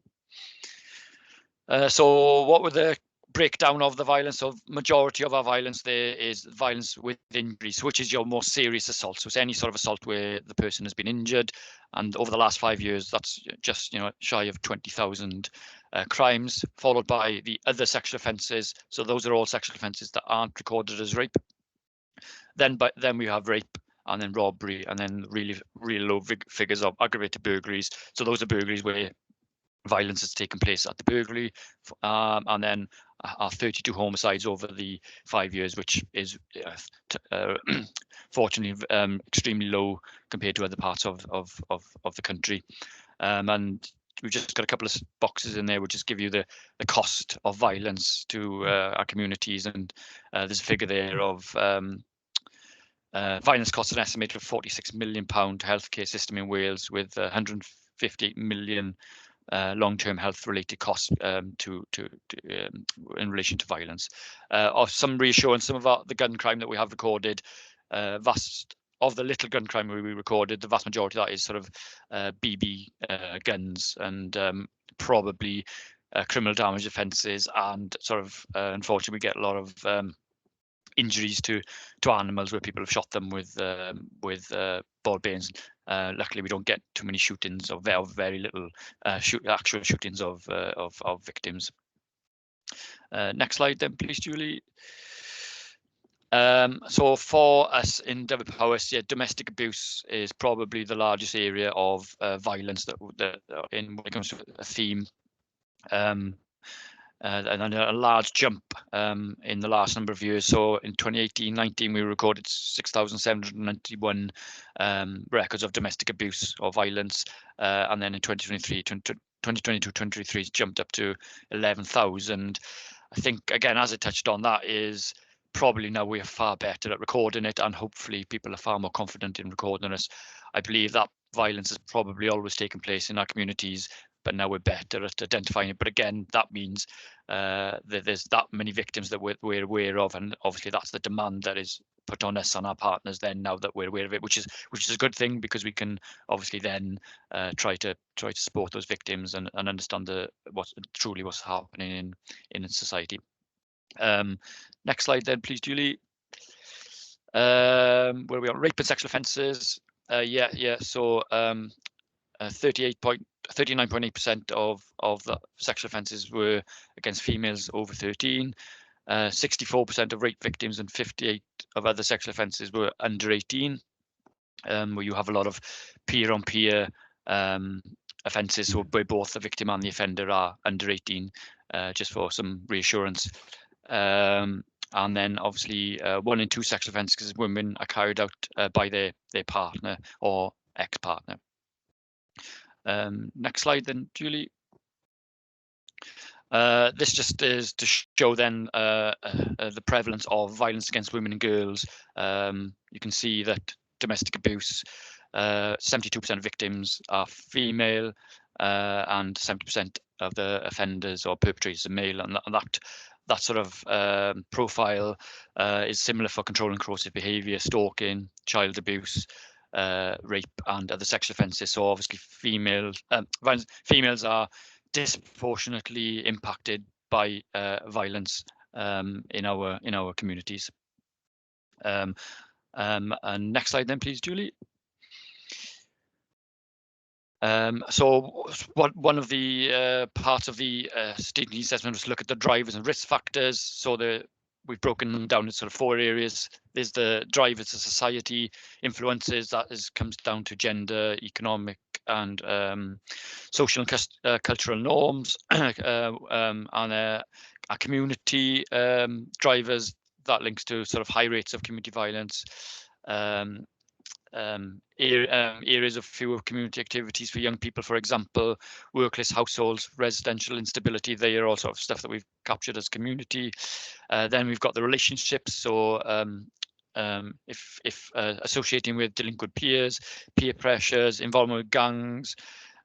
So what were the breakdown of the violence? So majority of our violence there is violence with injuries, which is your more serious assault. So it's any sort of assault where the person has been injured. And over the last 5 years, that's just shy of 20,000 crimes, followed by the other sexual offences. So those are all sexual offences that aren't recorded as rape. Then we have rape, and then robbery, and then really low figures of aggravated burglaries. So those are burglaries where violence has taken place at the burglary, and then our 32 homicides over the 5 years, which is fortunately extremely low compared to other parts of the country. And we've just got a couple of boxes in there which just give you the cost of violence to our communities, and there's a figure there of violence costs an estimated of £46 million healthcare system in Wales, with 158 million long-term health-related costs in relation to violence. Of some reassurance, some of the gun crime that we have recorded, vast of the little gun crime we recorded, the vast majority of that is sort of BB guns and probably criminal damage offences, and sort of unfortunately we get a lot of injuries to animals where people have shot them with ball bearings. Luckily, we don't get too many shootings, or very little actual shootings of victims. Next slide, then, please, Julie. So for us in Powys, yeah, domestic abuse is probably the largest area of violence that when it comes to a theme. And a large jump in the last number of years. So in 2018-19, we recorded 6,791 records of domestic abuse or violence, and then in 2022-23, it's jumped up to 11,000. I think, again, as I touched on, that is probably now we are far better at recording it, and hopefully people are far more confident in recording us. I believe that violence has probably always taken place in our communities, but now we're better at identifying it. But again, that means that there's that many victims that we're aware of, and obviously that's the demand that is put on us and our partners then, now that we're aware of it, which is a good thing, because we can obviously then try to support those victims and understand what's happening in society. Next slide then, please, Julie. Where are we on rape and sexual offences? So 39.8% of the sexual offences were against females over 13. 64% of rape victims and 58% of other sexual offences were under 18, where you have a lot of peer-on-peer offences, where both the victim and the offender are under 18, just for some reassurance. And then obviously 1 in 2 sexual offences women are carried out by their partner or ex-partner. Next slide then, Julie. This just is to show then the prevalence of violence against women and girls. You can see that domestic abuse, 72% of victims are female, and 70% of the offenders or perpetrators are male, and that sort of profile is similar for control and corrosive behaviour, stalking, child abuse, rape and other sexual offences. So obviously females are disproportionately impacted by violence in our communities. And next slide then, please, Julie. So one of the parts of the strategic needs assessment was to look at the drivers and risk factors. So we've broken them down into sort of 4 areas. There's the drivers of society, influences, comes down to gender, economic and social and cultural norms, and our community drivers that links to sort of high rates of community violence, areas of fewer community activities for young people, for example, workless households, residential instability. They are all sort of stuff that we've captured as community. Then we've got the relationships. So if associating with delinquent peers, peer pressures, involvement with gangs,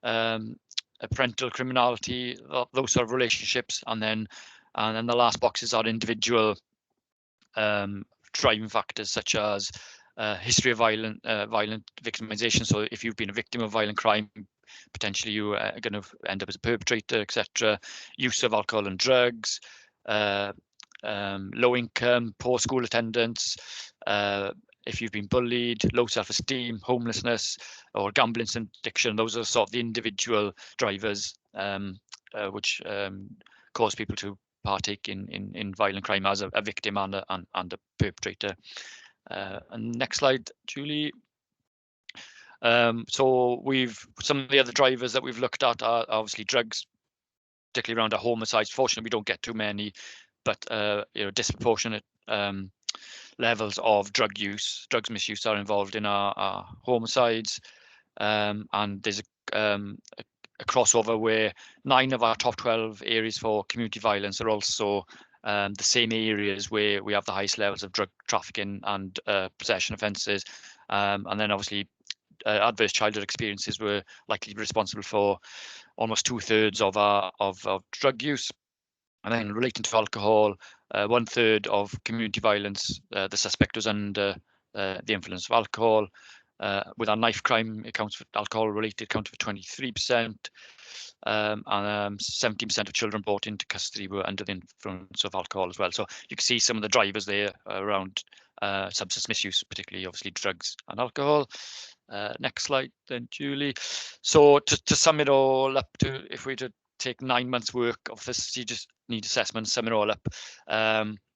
parental criminality, those sort of relationships, and then the last boxes are individual driving factors such as history of violent victimization. So if you've been a victim of violent crime, potentially you are going to end up as a perpetrator, etc. Use of alcohol and drugs, low income, poor school attendance, if you've been bullied, low self-esteem, homelessness, or gambling addiction. Those are sort of the individual drivers which cause people to partake in violent crime as a victim and a perpetrator. And next slide, Julie. So some of the other drivers that we've looked at are obviously drugs, particularly around our homicides. Fortunately, we don't get too many, but disproportionate levels of drugs misuse are involved in our homicides, and there's a crossover where 9 of our top 12 areas for community violence are also the same areas where we have the highest levels of drug trafficking and possession offences, and then obviously adverse childhood experiences were likely to be responsible for almost 2/3 of our drug use. And then relating to alcohol, 1/3 of community violence, the suspect was under the influence of alcohol. With our knife crime, alcohol related accounted for 23%, and 17% of children brought into custody were under the influence of alcohol as well. So you can see some of the drivers there around substance misuse, particularly obviously drugs and alcohol. Next slide then, Julie. So to sum it all up, if we were to take 9 months work of this strategic need assessment, sum it all up,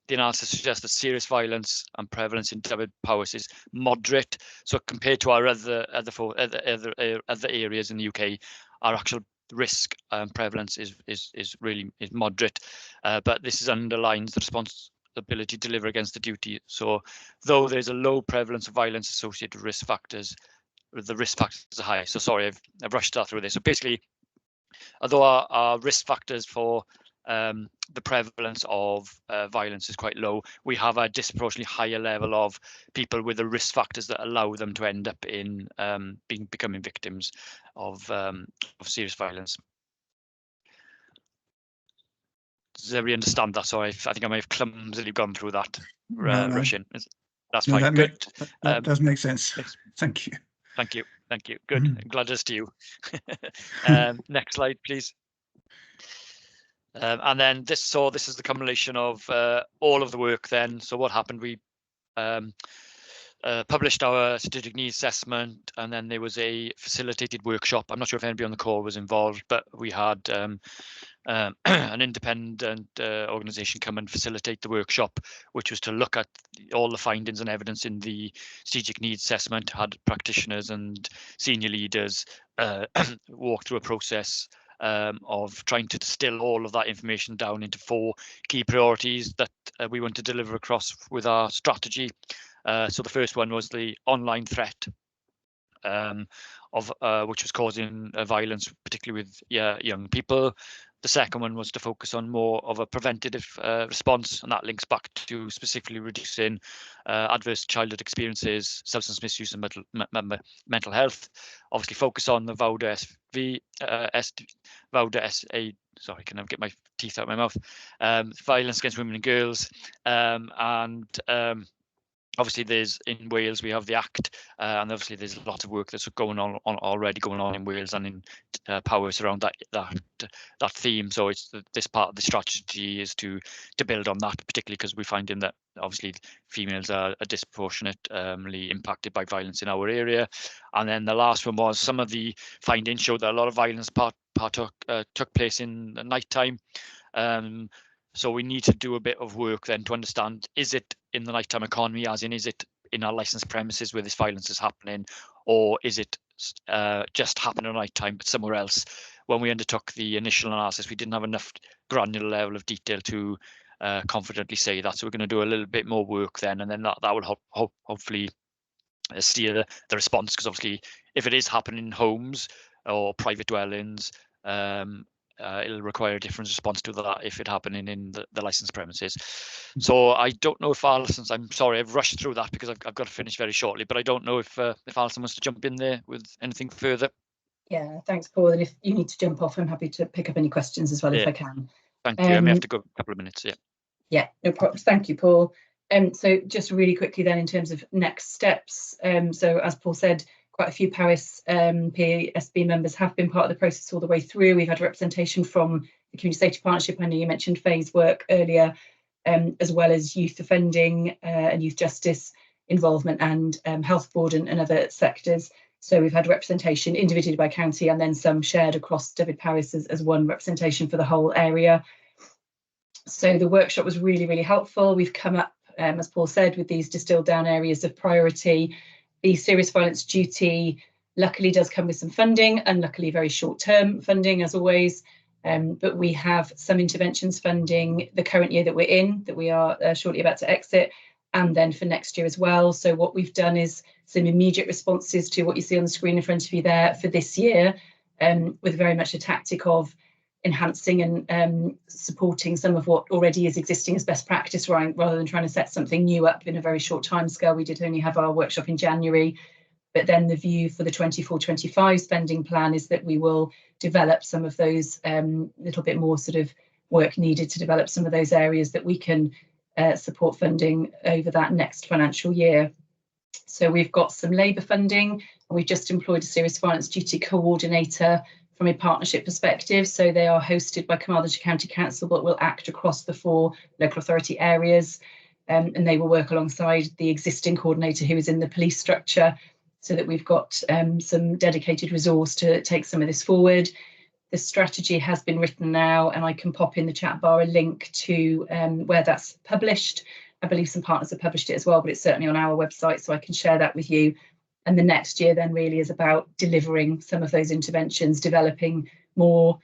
the analysis suggests that serious violence and prevalence in Powys is moderate. So compared to our other areas in the UK, our actual risk prevalence is moderate, but this underlines the responsibility to deliver against the duty. So though there's a low prevalence of violence associated with risk factors, the risk factors are high. So sorry, I've rushed through this. So basically, although our risk factors for the prevalence of violence is quite low, we have a disproportionately higher level of people with the risk factors that allow them to end up in becoming victims of serious violence. Does everybody understand that? So I think I may have clumsily gone through that. Russian. That's fine. Good. That does make sense. Thank you. Thank you. Thank you. Good. I'm glad as to you. Next slide, please. And then this is the culmination of all of the work then. So what happened? We published our strategic needs assessment, and then there was a facilitated workshop. I'm not sure if anybody on the call was involved, but we had an independent organisation come and facilitate the workshop, which was to look at all the findings and evidence in the strategic needs assessment. Had practitioners and senior leaders walk through a process of trying to distill all of that information down into 4 key priorities that we want to deliver across with our strategy. So the first one was the online threat which was causing violence, particularly with young people. The second one was to focus on more of a preventative response, and that links back to specifically reducing adverse childhood experiences, substance misuse, and mental health. Obviously, focus on the VAUDA SA. Sorry, can I get my teeth out of my mouth? Violence against women and girls, and Obviously, there's in Wales we have the Act, and obviously there's a lot of work that's already going on in Wales and in Powys around that theme. So it's this part of the strategy is to build on that, particularly because we're finding that obviously females are disproportionately impacted by violence in our area. And then the last one was some of the findings showed that a lot of violence took place in the night time. So we need to do a bit of work then to understand, is it in the nighttime economy, as in, is it in our licensed premises where this violence is happening, or is it just happening at night time but somewhere else? When we undertook the initial analysis, we didn't have enough granular level of detail to confidently say that. So we're going to do a little bit more work then, and then that will hopefully steer the response, because obviously if it is happening in homes or private dwellings, it'll require a different response to that if it happening in the licensed premises. So I don't know if Alison, I'm sorry, I've rushed through that because I've got to finish very shortly, but I don't know if Alison wants to jump in there with anything further. Yeah, thanks, Paul. And if you need to jump off, I'm happy to pick up any questions as well if I can. Thank you. I may have to go a couple of minutes. Yeah, no problems. Thank you, Paul. So just really quickly then in terms of next steps. So as Paul said, quite a few Powys PSB members have been part of the process all the way through. We've had representation from the Community Safety Partnership. I know you mentioned Faye's work earlier, as well as youth offending and youth justice involvement and health board and other sectors. So we've had representation individually by county and then some shared across Dyfed Powys as one representation for the whole area. So the workshop was really, really helpful. We've come up, as Paul said, with these distilled down areas of priority. The serious violence duty luckily does come with some funding, and luckily very short-term funding as always. But we have some interventions funding the current year that we're in, that we are shortly about to exit, and then for next year as well. So what we've done is some immediate responses to what you see on the screen in front of you there for this year, with very much a tactic of enhancing and supporting some of what already is existing as best practice, rather than trying to set something new up in a very short time scale. We did only have our workshop in January, but then the view for the 24-25 spending plan is that we will develop some of those little bit more sort of work needed to develop some of those areas that we can support funding over that next financial year. So we've got some labour funding, and we've just employed a serious violence duty coordinator from a partnership perspective. So they are hosted by Carmarthenshire County Council, but will act across the 4 local authority areas. And they will work alongside the existing coordinator who is in the police structure, so that we've got some dedicated resource to take some of this forward. The strategy has been written now, and I can pop in the chat bar a link to where that's published. I believe some partners have published it as well, but it's certainly on our website, so I can share that with you. And the next year then really is about delivering some of those interventions, developing more,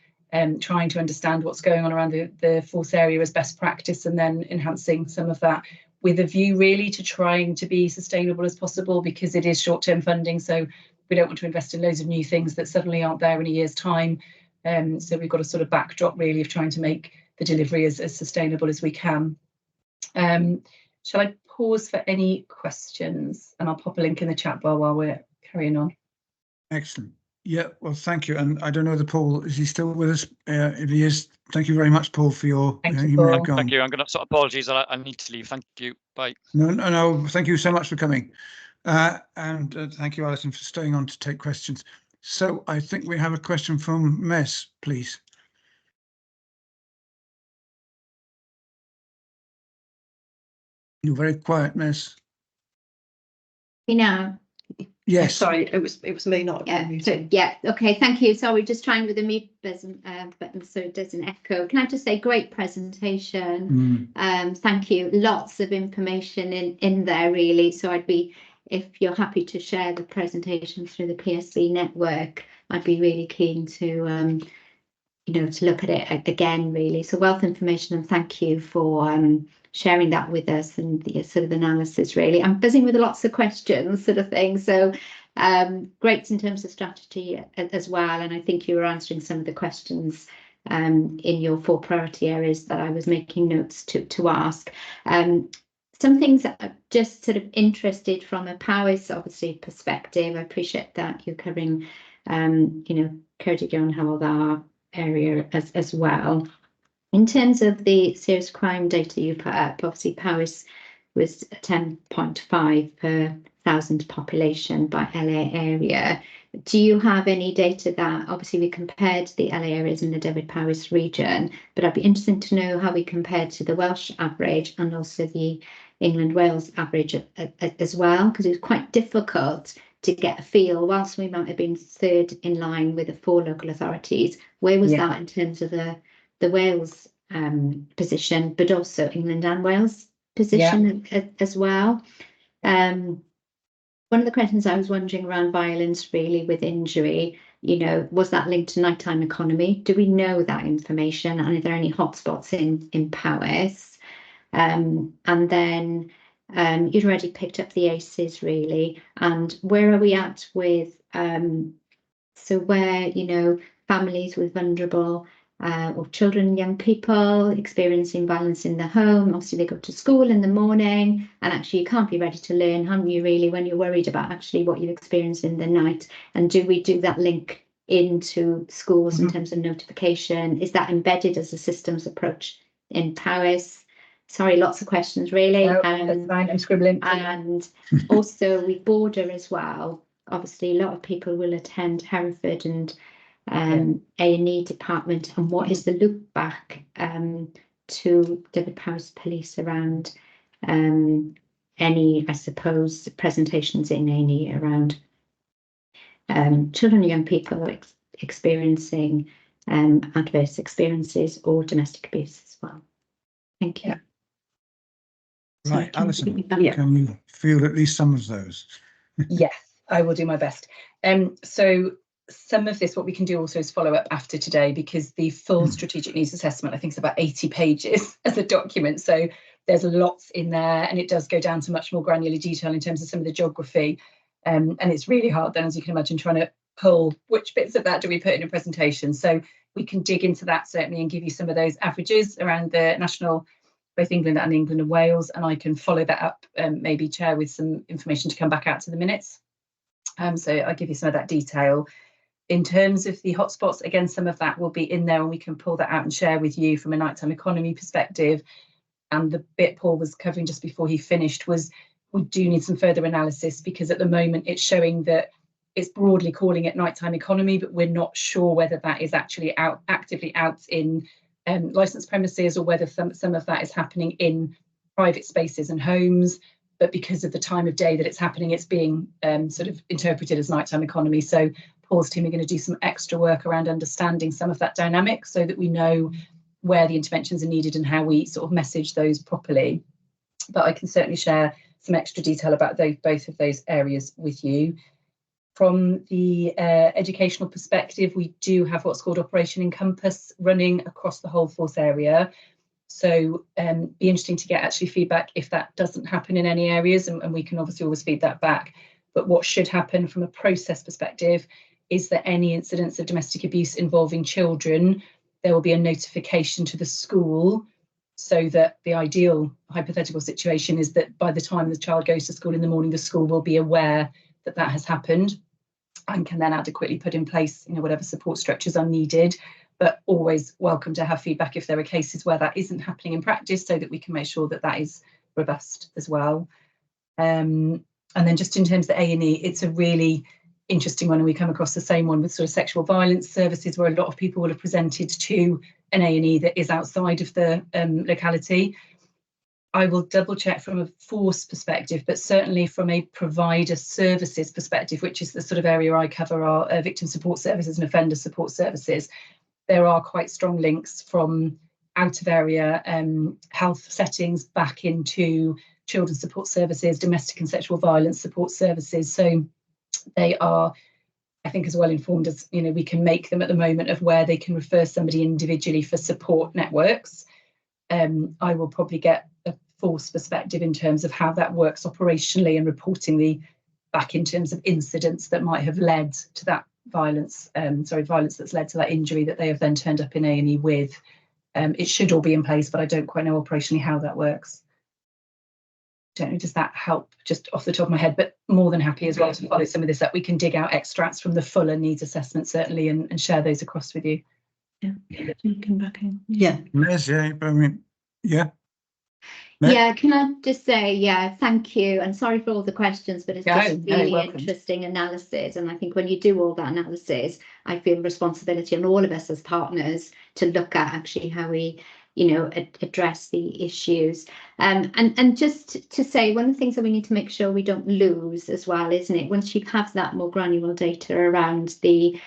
trying to understand what's going on around the force area as best practice, and then enhancing some of that with a view really to trying to be sustainable as possible, because it is short-term funding. So we don't want to invest in loads of new things that suddenly aren't there in a year's time. So we've got a sort of backdrop really of trying to make the delivery as sustainable as we can. Shall I pause for any questions? And I'll pop a link in the chat bar while we're carrying on. Excellent. Yeah, well, thank you. And I don't know, Paul, is he still with us? If he is, thank you very much, Paul, for your... Thank you, Paul. Thank you. I'm going to apologies. I need to leave. Thank you. Bye. No. Thank you so much for coming. And thank you, Alison, for staying on to take questions. So I think we have a question from Mess, please. You're very quiet, Mess. Yes. Sorry, it was me, not. Yeah. So yeah. Okay. Thank you. Sorry, just trying with the mute button so it doesn't echo. Can I just say, great presentation. Thank you. Lots of information in there really. So I'd be, if you're happy to share the presentation through the PSB network, I'd be really keen to to look at it again really. So wealth information, and thank you for sharing that with us and the sort of analysis really. I'm buzzing with lots of questions sort of thing. So great in terms of strategy as well. And I think you were answering some of the questions in your 4 priority areas that I was making notes to ask. Some things that I'm just sort of interested from a Powys obviously perspective. I appreciate that you're covering Ceredigion and Hywel Dda area as well. In terms of the serious crime data you put up, obviously Powys was 10.5 per 1,000 population by LA area. Do you have any data that, obviously we compared the LA areas in the David Powys region, but I'd be interested to know how we compared to the Welsh average and also the England-Wales average as well, because it was quite difficult to get a feel, whilst we might have been third in line with the 4 local authorities, where was that in terms of the Wales position, but also England and Wales position as well. One of the questions I was wondering around violence really with injury, you know, was that linked to nighttime economy? Do we know that information? And are there any hotspots in Powys? And then you'd already picked up the ACEs really, and where are we at with so where, you know, families with vulnerable or children, young people experiencing violence in the home, obviously they go to school in the morning and actually you can't be ready to learn, haven't you really, when you're worried about actually what you've experienced in the night? And do we do that link into schools in terms of notification? Is that embedded as a systems approach in Powys? Sorry, lots of questions really. No, that's fine, I'm scribbling. And also with border as well, obviously a lot of people will attend Hereford and A&E department, and what is the look back to David Powys Police around any, I suppose, presentations in A&E around children and young people experiencing adverse experiences or domestic abuse as well. Thank you. Right, Alison, can you feel at least some of those? Yes, I will do my best. So some of this, what we can do also is follow up after today, because the full strategic needs assessment, I think, is about 80 pages as a document. So there's lots in there, and it does go down to much more granular detail in terms of some of the geography. And it's really hard then, as you can imagine, trying to pull which bits of that do we put in a presentation. So we can dig into that certainly and give you some of those averages around the national, both England and Wales, and I can follow that up, maybe Chair, with some information to come back out to the minutes. So I'll give you some of that detail. In terms of the hotspots, again, some of that will be in there and we can pull that out and share with you from a nighttime economy perspective. And the bit Paul was covering just before he finished was we do need some further analysis, because at the moment it's showing that it's broadly calling it nighttime economy, but we're not sure whether that is actually actively out in licensed premises or whether some of that is happening in private spaces and homes. But because of the time of day that it's happening, it's being sort of interpreted as nighttime economy. So Paul's team are going to do some extra work around understanding some of that dynamic so that we know where the interventions are needed and how we sort of message those properly. But I can certainly share some extra detail about both of those areas with you. From the educational perspective, we do have what's called Operation Encompass running across the whole force area. So be interesting to get actually feedback if that doesn't happen in any areas, and we can obviously always feed that back. But what should happen from a process perspective is that any incidents of domestic abuse involving children, there will be a notification to the school, so that the ideal hypothetical situation is that by the time the child goes to school in the morning, the school will be aware that that has happened and can then adequately put in place, you know, whatever support structures are needed. But always welcome to have feedback if there are cases where that isn't happening in practice, so that we can make sure that that is robust as well. And then just in terms of the A&E, it's a really interesting one, and we come across the same one with sort of sexual violence services, where a lot of people will have presented to an A&E that is outside of the locality. I will double check from a force perspective, but certainly from a provider services perspective, which is the sort of area I cover, our victim support services and offender support services, there are quite strong links from out of area health settings back into children's support services, domestic and sexual violence support services. So they are, I think, as well informed as, you know, we can make them at the moment of where they can refer somebody individually for support networks. I will probably get a force perspective in terms of how that works operationally and reporting back in terms of incidents that might have led to that violence, violence that's led to that injury that they have then turned up in A&E with. It should all be in place, but I don't quite know operationally how that works. Don't know, does that help just off the top of my head? But more than happy as well to follow some of this up. We can dig out extracts from the fuller needs assessment certainly and share those across with you. Yeah, you can back in. Yeah. Les, yeah, I mean, yeah. Yeah, can I just say, yeah, thank you, and sorry for all the questions, but it's just really interesting analysis. And I think when you do all that analysis, I feel responsibility on all of us as partners to look at actually how we, you know, address the issues. And just to say, one of the things that we need to make sure we don't lose as well, isn't it? Once you have that more granular data around the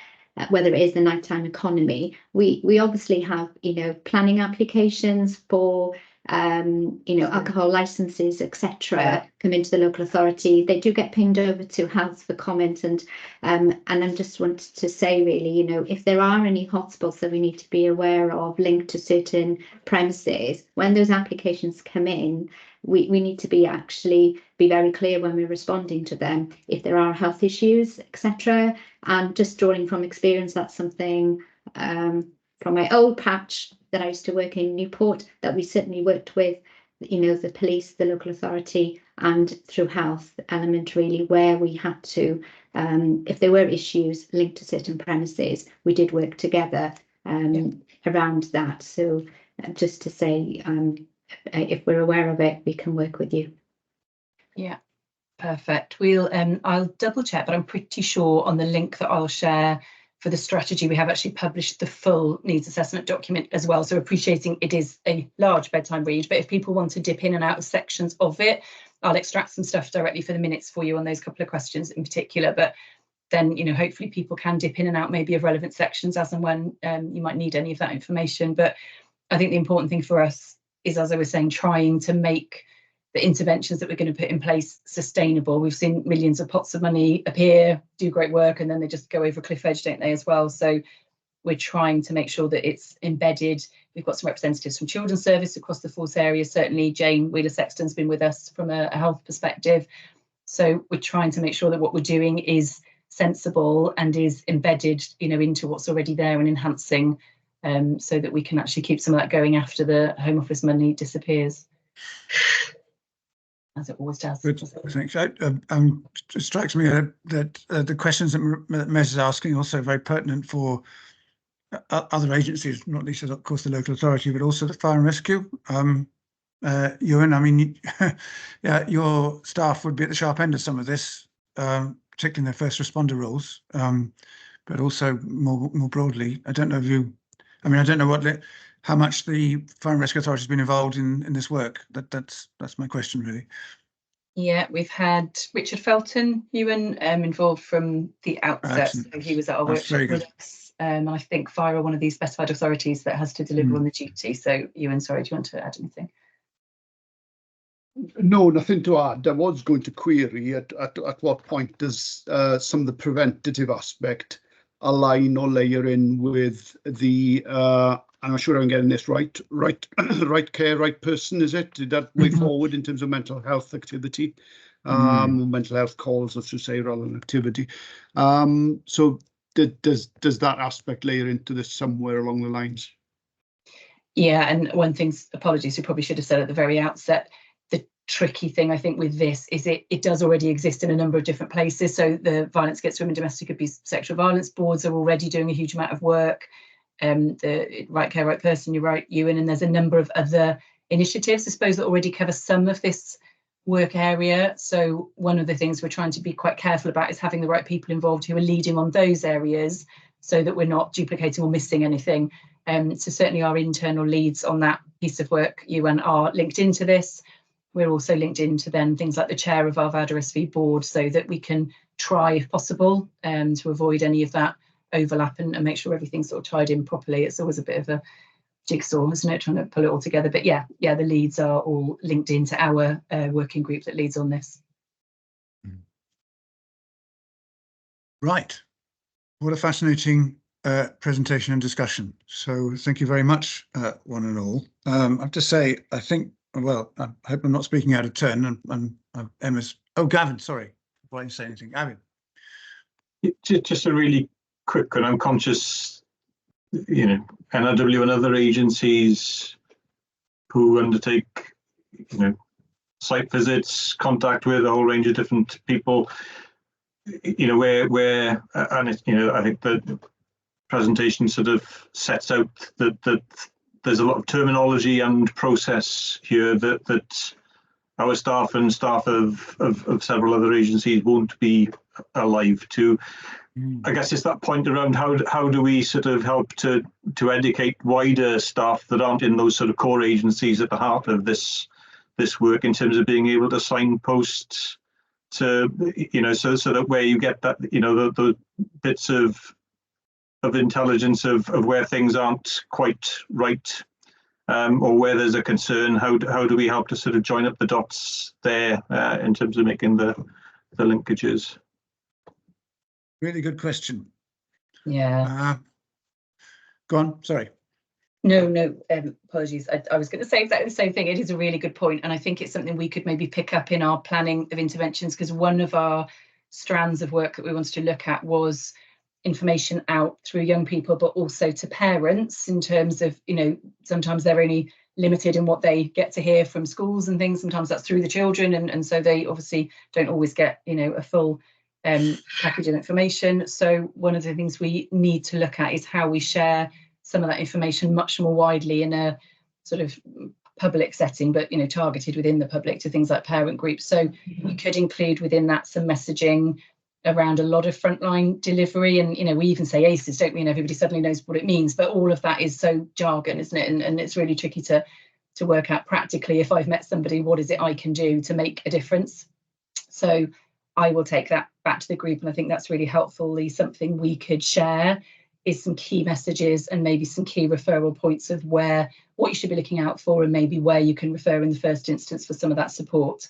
whether it is the nighttime economy, we obviously have, you know, planning applications for you know, alcohol licenses, etc., come into the local authority. They do get pinged over to health for comment, and I just wanted to say, really, you know, if there are any hotspots that we need to be aware of linked to certain premises, when those applications come in, we need to be very clear when we're responding to them if there are health issues, etc. And just drawing from experience, that's something from my old patch that I used to work in Newport, that we certainly worked with, you know, the police, the local authority, and through health element, really, where we had to, if there were issues linked to certain premises, we did work together around that. So just to say, if we're aware of it, we can work with you. Yeah, perfect. We'll I'll double check, but I'm pretty sure on the link that I'll share for the strategy, we have actually published the full needs assessment document as well. So appreciating it is a large bedtime read, but if people want to dip in and out of sections of it, I'll extract some stuff directly for the minutes for you on those couple of questions in particular. But then, you know, hopefully people can dip in and out maybe of relevant sections as and when you might need any of that information. But I think the important thing for us is, as I was saying, trying to make the interventions that we're going to put in place sustainable. We've seen millions of pots of money appear, do great work, and then they just go over a cliff edge, don't they, as well? So we're trying to make sure that it's embedded. We've got some representatives from Children's Service across the force area. Certainly Jane Wheeler-Sexton's been with us from a health perspective. So we're trying to make sure that what we're doing is sensible and is embedded, you know, into what's already there and enhancing, so that we can actually keep some of that going after the Home Office money disappears. As it always does. Good, thanks. It strikes me that the questions that Mez is asking are also very pertinent for other agencies, not least, of course, the local authority, but also the fire and rescue. Ewan, I mean, yeah, your staff would be at the sharp end of some of this, particularly in their first responder roles, but also more broadly. I don't know if you, I mean, I don't know how much the Fire and Rescue Authority has been involved in this work. That's my question, really. Yeah, we've had Richard Felton, Ewan, involved from the outset. So he was at our workshop with us. I think Fire are one of these specified authorities that has to deliver on the duty. So Ewan, sorry, do you want to add anything? No, nothing to add. I was going to query at what point does some of the preventative aspect align or layer in with the I'm not sure I'm getting this right care, right person, is it? Is that way forward in terms of mental health activity? Mental health calls, I should say, rather than activity. So does that aspect layer into this somewhere along the lines? Yeah, and one thing, apologies, we probably should have said at the very outset, the tricky thing I think with this is it does already exist in a number of different places. So the Violence Against Women, Domestic Abuse, Sexual Violence boards are already doing a huge amount of work. The Right Care, Right Person, you're right, Ewan, and there's a number of other initiatives, I suppose, that already cover some of this work area. So one of the things we're trying to be quite careful about is having the right people involved who are leading on those areas so that we're not duplicating or missing anything. So certainly our internal leads on that piece of work, Ewan, are linked into this. We're also linked into then things like the chair of our VAD RSV board so that we can try, if possible, to avoid any of that overlap and make sure everything's sort of tied in properly. It's always a bit of a jigsaw, isn't it, trying to pull it all together? But yeah, the leads are all linked into our working group that leads on this. Right. What a fascinating presentation and discussion. So thank you very much, one and all. I have to say, I think, well, I hope I'm not speaking out of turn. And Emma's, oh, Gavin, sorry, before I say anything. Gavin. Just a really quick one. I'm conscious, you know, NRW and other agencies who undertake, you know, site visits, contact with a whole range of different people, you know, where and it, you know, I think the presentation sort of sets out that there's a lot of terminology and process here that our staff and staff of several other agencies won't be alive to. I guess it's that point around how do we sort of help to educate wider staff that aren't in those sort of core agencies at the heart of this work, in terms of being able to signpost to, you know, so that where you get that, you know, the bits of intelligence of where things aren't quite right, or where there's a concern, how do we help to sort of join up the dots there, in terms of making the linkages? Really good question. Yeah. Go on, sorry. No, apologies. I was going to say exactly the same thing. It is a really good point, and I think it's something we could maybe pick up in our planning of interventions, because one of our strands of work that we wanted to look at was information out through young people, but also to parents, in terms of, you know, sometimes they're only limited in what they get to hear from schools and things. Sometimes that's through the children, and so they obviously don't always get, you know, a full package of information. So one of the things we need to look at is how we share some of that information much more widely in a sort of public setting, but, you know, targeted within the public to things like parent groups. So you could include within that some messaging around a lot of frontline delivery, and, you know, we even say ACEs, don't we, and everybody suddenly knows what it means, but all of that is so jargon, isn't it? And it's really tricky to work out practically, if I've met somebody, what is it I can do to make a difference? So I will take that back to the group, and I think that's really helpfully something we could share, is some key messages and maybe some key referral points of what you should be looking out for, and maybe where you can refer in the first instance for some of that support.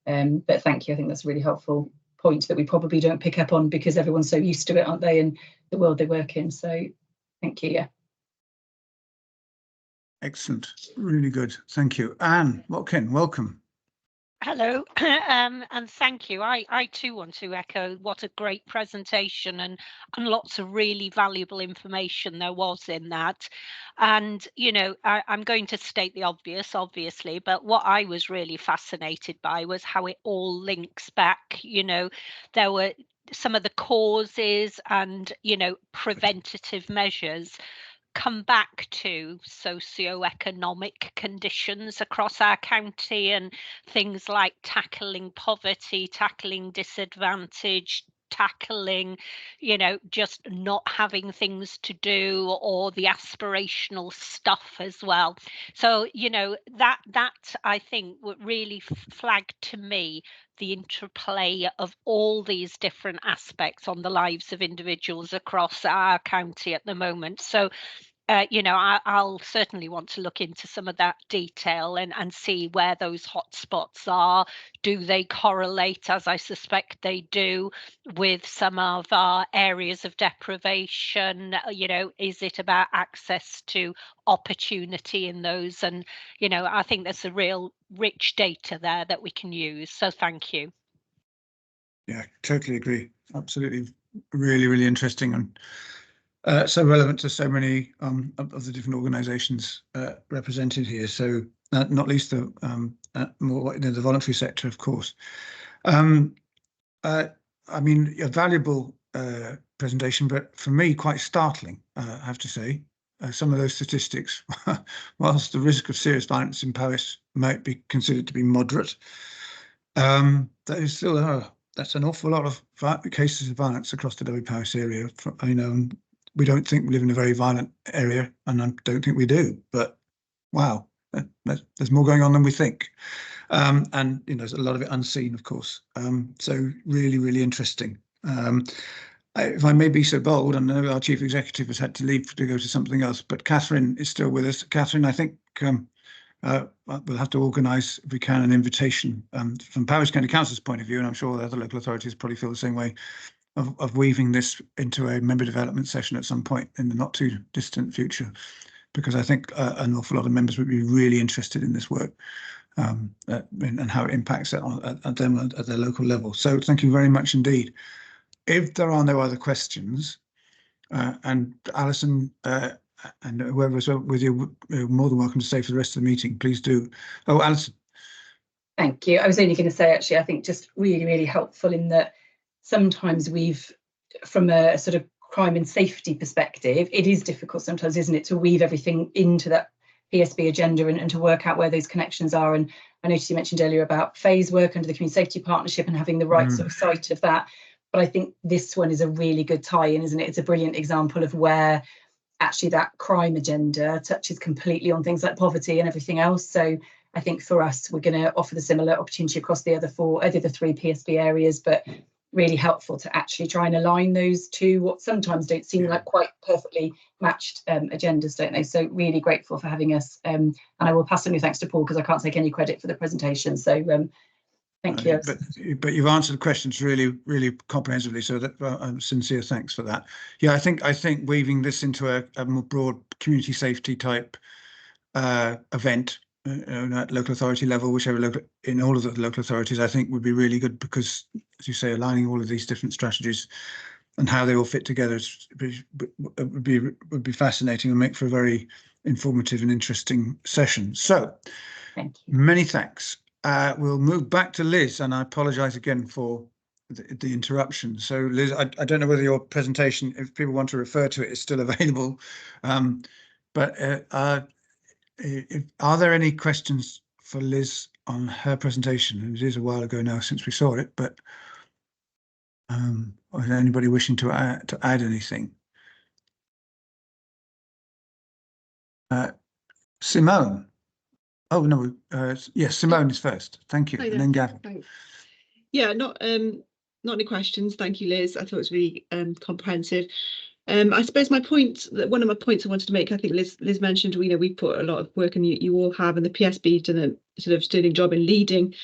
But thank you, I think that's a really helpful point that we probably don't pick up on, because everyone's so used to it, aren't they, in the world they work in. So thank you. Yeah. Excellent, really good, thank you. Anne Watkin, welcome. Hello, and thank you. I too want to echo what a great presentation, and lots of really valuable information there was in that. And, you know, I'm going to state the obvious, obviously, but what I was really fascinated by was how it all links back. You know, there were some of the causes and, you know, preventative measures come back to socio-economic conditions across our county, and things like tackling poverty, tackling disadvantage, tackling, you know, just not having things to do, or the aspirational stuff as well. So, you know, that I think what really flagged to me the interplay of all these different aspects on the lives of individuals across our county at the moment. So you know, I'll certainly want to look into some of that detail and see where those hotspots are. Do they correlate, as I suspect they do, with some of our areas of deprivation? You know, is it about access to opportunity in those? And, you know, I think there's a real rich data there that we can use. So thank you. Yeah, totally agree. Absolutely. Really, really interesting, and so relevant to so many of the different organisations represented here. So not least the more, you know, the voluntary sector, of course. I mean, a valuable presentation, but for me, quite startling, I have to say. Some of those statistics, whilst the risk of serious violence in Powys might be considered to be moderate, that is still that's an awful lot of cases of violence across the W Powys area. You know, we don't think we live in a very violent area, and I don't think we do, but wow, there's more going on than we think. And, you know, there's a lot of it unseen, of course. So really, really interesting. If I may be so bold, and I know our chief executive has had to leave to go to something else, but Catherine is still with us. Catherine, I think we'll have to organise, if we can, an invitation from Powys County Council's point of view, and I'm sure the other local authorities probably feel the same way, of weaving this into a member development session at some point in the not too distant future, because I think an awful lot of members would be really interested in this work, and how it impacts at them at their local level. So thank you very much indeed. If there are no other questions, and Alison and whoever's with you, more than welcome to stay for the rest of the meeting. Please do. Oh, Alison. Thank you. I was only going to say, actually, I think just really, really helpful in that sometimes from a sort of crime and safety perspective, it is difficult sometimes, isn't it, to weave everything into that PSB agenda and to work out where those connections are. And I noticed you mentioned earlier about phase work under the Community Safety Partnership and having the right sort of site of that. But I think this one is a really good tie-in, isn't it? It's a brilliant example of where actually that crime agenda touches completely on things like poverty and everything else. So I think for us, we're going to offer the similar opportunity across the other three PSB areas, but really helpful to actually try and align those two, what sometimes don't seem like quite perfectly matched agendas, don't they? So really grateful for having us. And I will pass on your thanks to Paul because I can't take any credit for the presentation. So thank you. But you've answered the questions really, really comprehensively. So that sincere thanks for that. Yeah, I think weaving this into a more broad community safety type event at local authority level, in all of the local authorities, I think would be really good because, as you say, aligning all of these different strategies and how they all fit together would be fascinating and make for a very informative and interesting session. So, many thanks. We'll move back to Liz, and I apologise again for the interruption. So, Liz, I don't know whether your presentation, if people want to refer to it, is still available, but are there any questions for Liz on her presentation? And it is a while ago now since we saw it, but is there anybody wishing to add anything? Simone. Oh no, yes, Simone is first. Thank you, and then Gavin. Thanks. Yeah, not any questions. Thank you, Liz. I thought it was really comprehensive. I suppose one of my points I wanted to make, I think Liz mentioned, we put a lot of work, and you all have, and the PSB done a sort of sterling job in leading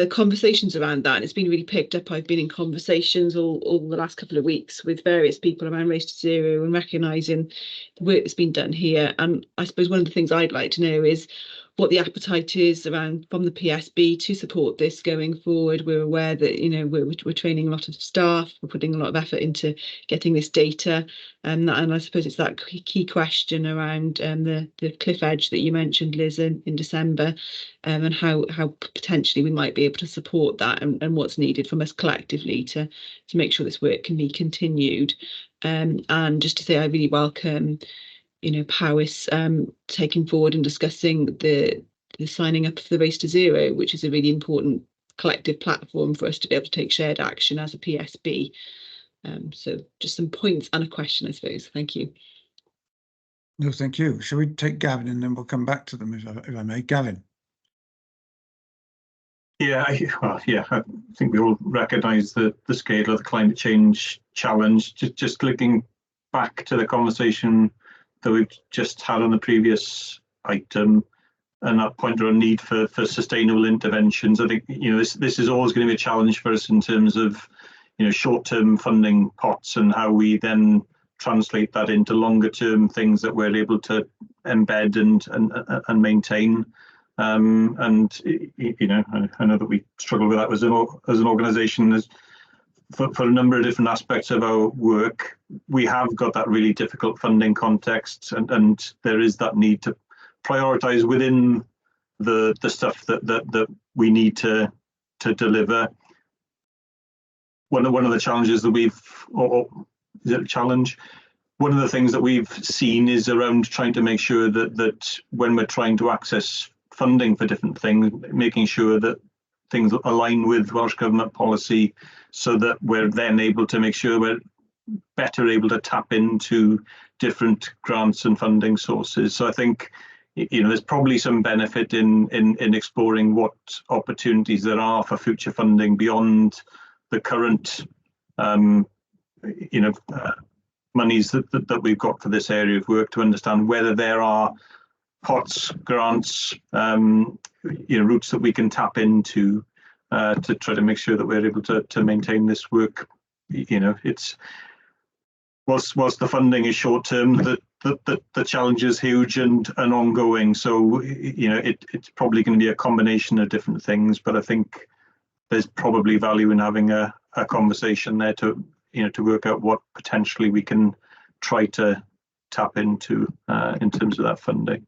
conversations around that, and it's been really picked up. I've been in conversations all the last couple of weeks with various people around Race to Zero and recognising the work that's been done here. And I suppose one of the things I'd like to know is what the appetite is around from the PSB to support this going forward. We're aware that we're training a lot of staff, we're putting a lot of effort into getting this data, and I suppose it's that key question around the cliff edge that you mentioned, Liz, in December, and how potentially we might be able to support that, and what's needed from us collectively to make sure this work can be continued. And just to say, I really welcome Powys taking forward and discussing the signing up for the Race to Zero, which is a really important collective platform for us to be able to take shared action as a PSB. So just some points and a question, I suppose. Thank you. No, thank you. Shall we take Gavin and then we'll come back to them, if I may? Gavin. Yeah, I think we all recognise the scale of the climate change challenge. Just looking back to the conversation that we've just had on the previous item, and that pointer on need for sustainable interventions. I think this is always going to be a challenge for us in terms of short-term funding pots and how we then translate that into longer-term things that we're able to embed and maintain. And I know that we struggle with that as an organisation. For a number of different aspects of our work, we have got that really difficult funding context, and there is that need to prioritise within the stuff that we need to deliver. One of the challenges that one of the things that we've seen is around trying to make sure that when we're trying to access funding for different things, making sure that things align with Welsh Government policy, so that we're then able to make sure we're better able to tap into different grants and funding sources. So I think there's probably some benefit in exploring what opportunities there are for future funding beyond the current monies that we've got for this area of work, to understand whether there are pots, grants, routes that we can tap into to try to make sure that we're able to maintain this work. It's whilst the funding is short term, the challenge is huge and ongoing. So it's probably going to be a combination of different things, but I think there's probably value in having a conversation there to work out what potentially we can try to tap into in terms of that funding.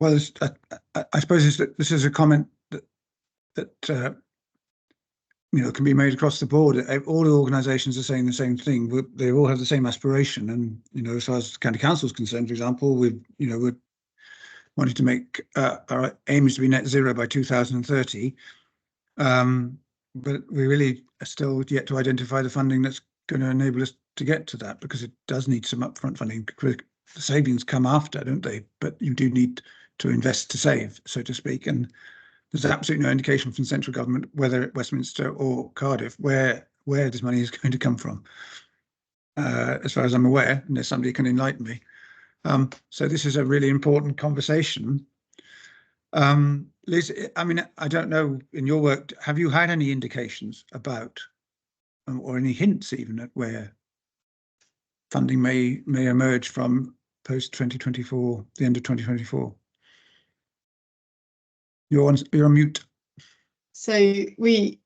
Well, I suppose this is a comment that can be made across the board. All the organisations are saying the same thing. They all have the same aspiration, and as far as County Council is concerned, for example, we're wanting to make our aim is to be net zero by 2030, but we really are still yet to identify the funding that's going to enable us to get to that, because it does need some upfront funding. The savings come after, don't they? But you do need to invest to save, so to speak, and there's absolutely no indication from central government, whether at Westminster or Cardiff, where this money is going to come from, as far as I'm aware, unless somebody can enlighten me. So this is a really important conversation. Liz, I mean, I don't know, in your work, have you had any indications about, or any hints even at where funding may emerge from post 2024, the end of 2024? You're on mute. So we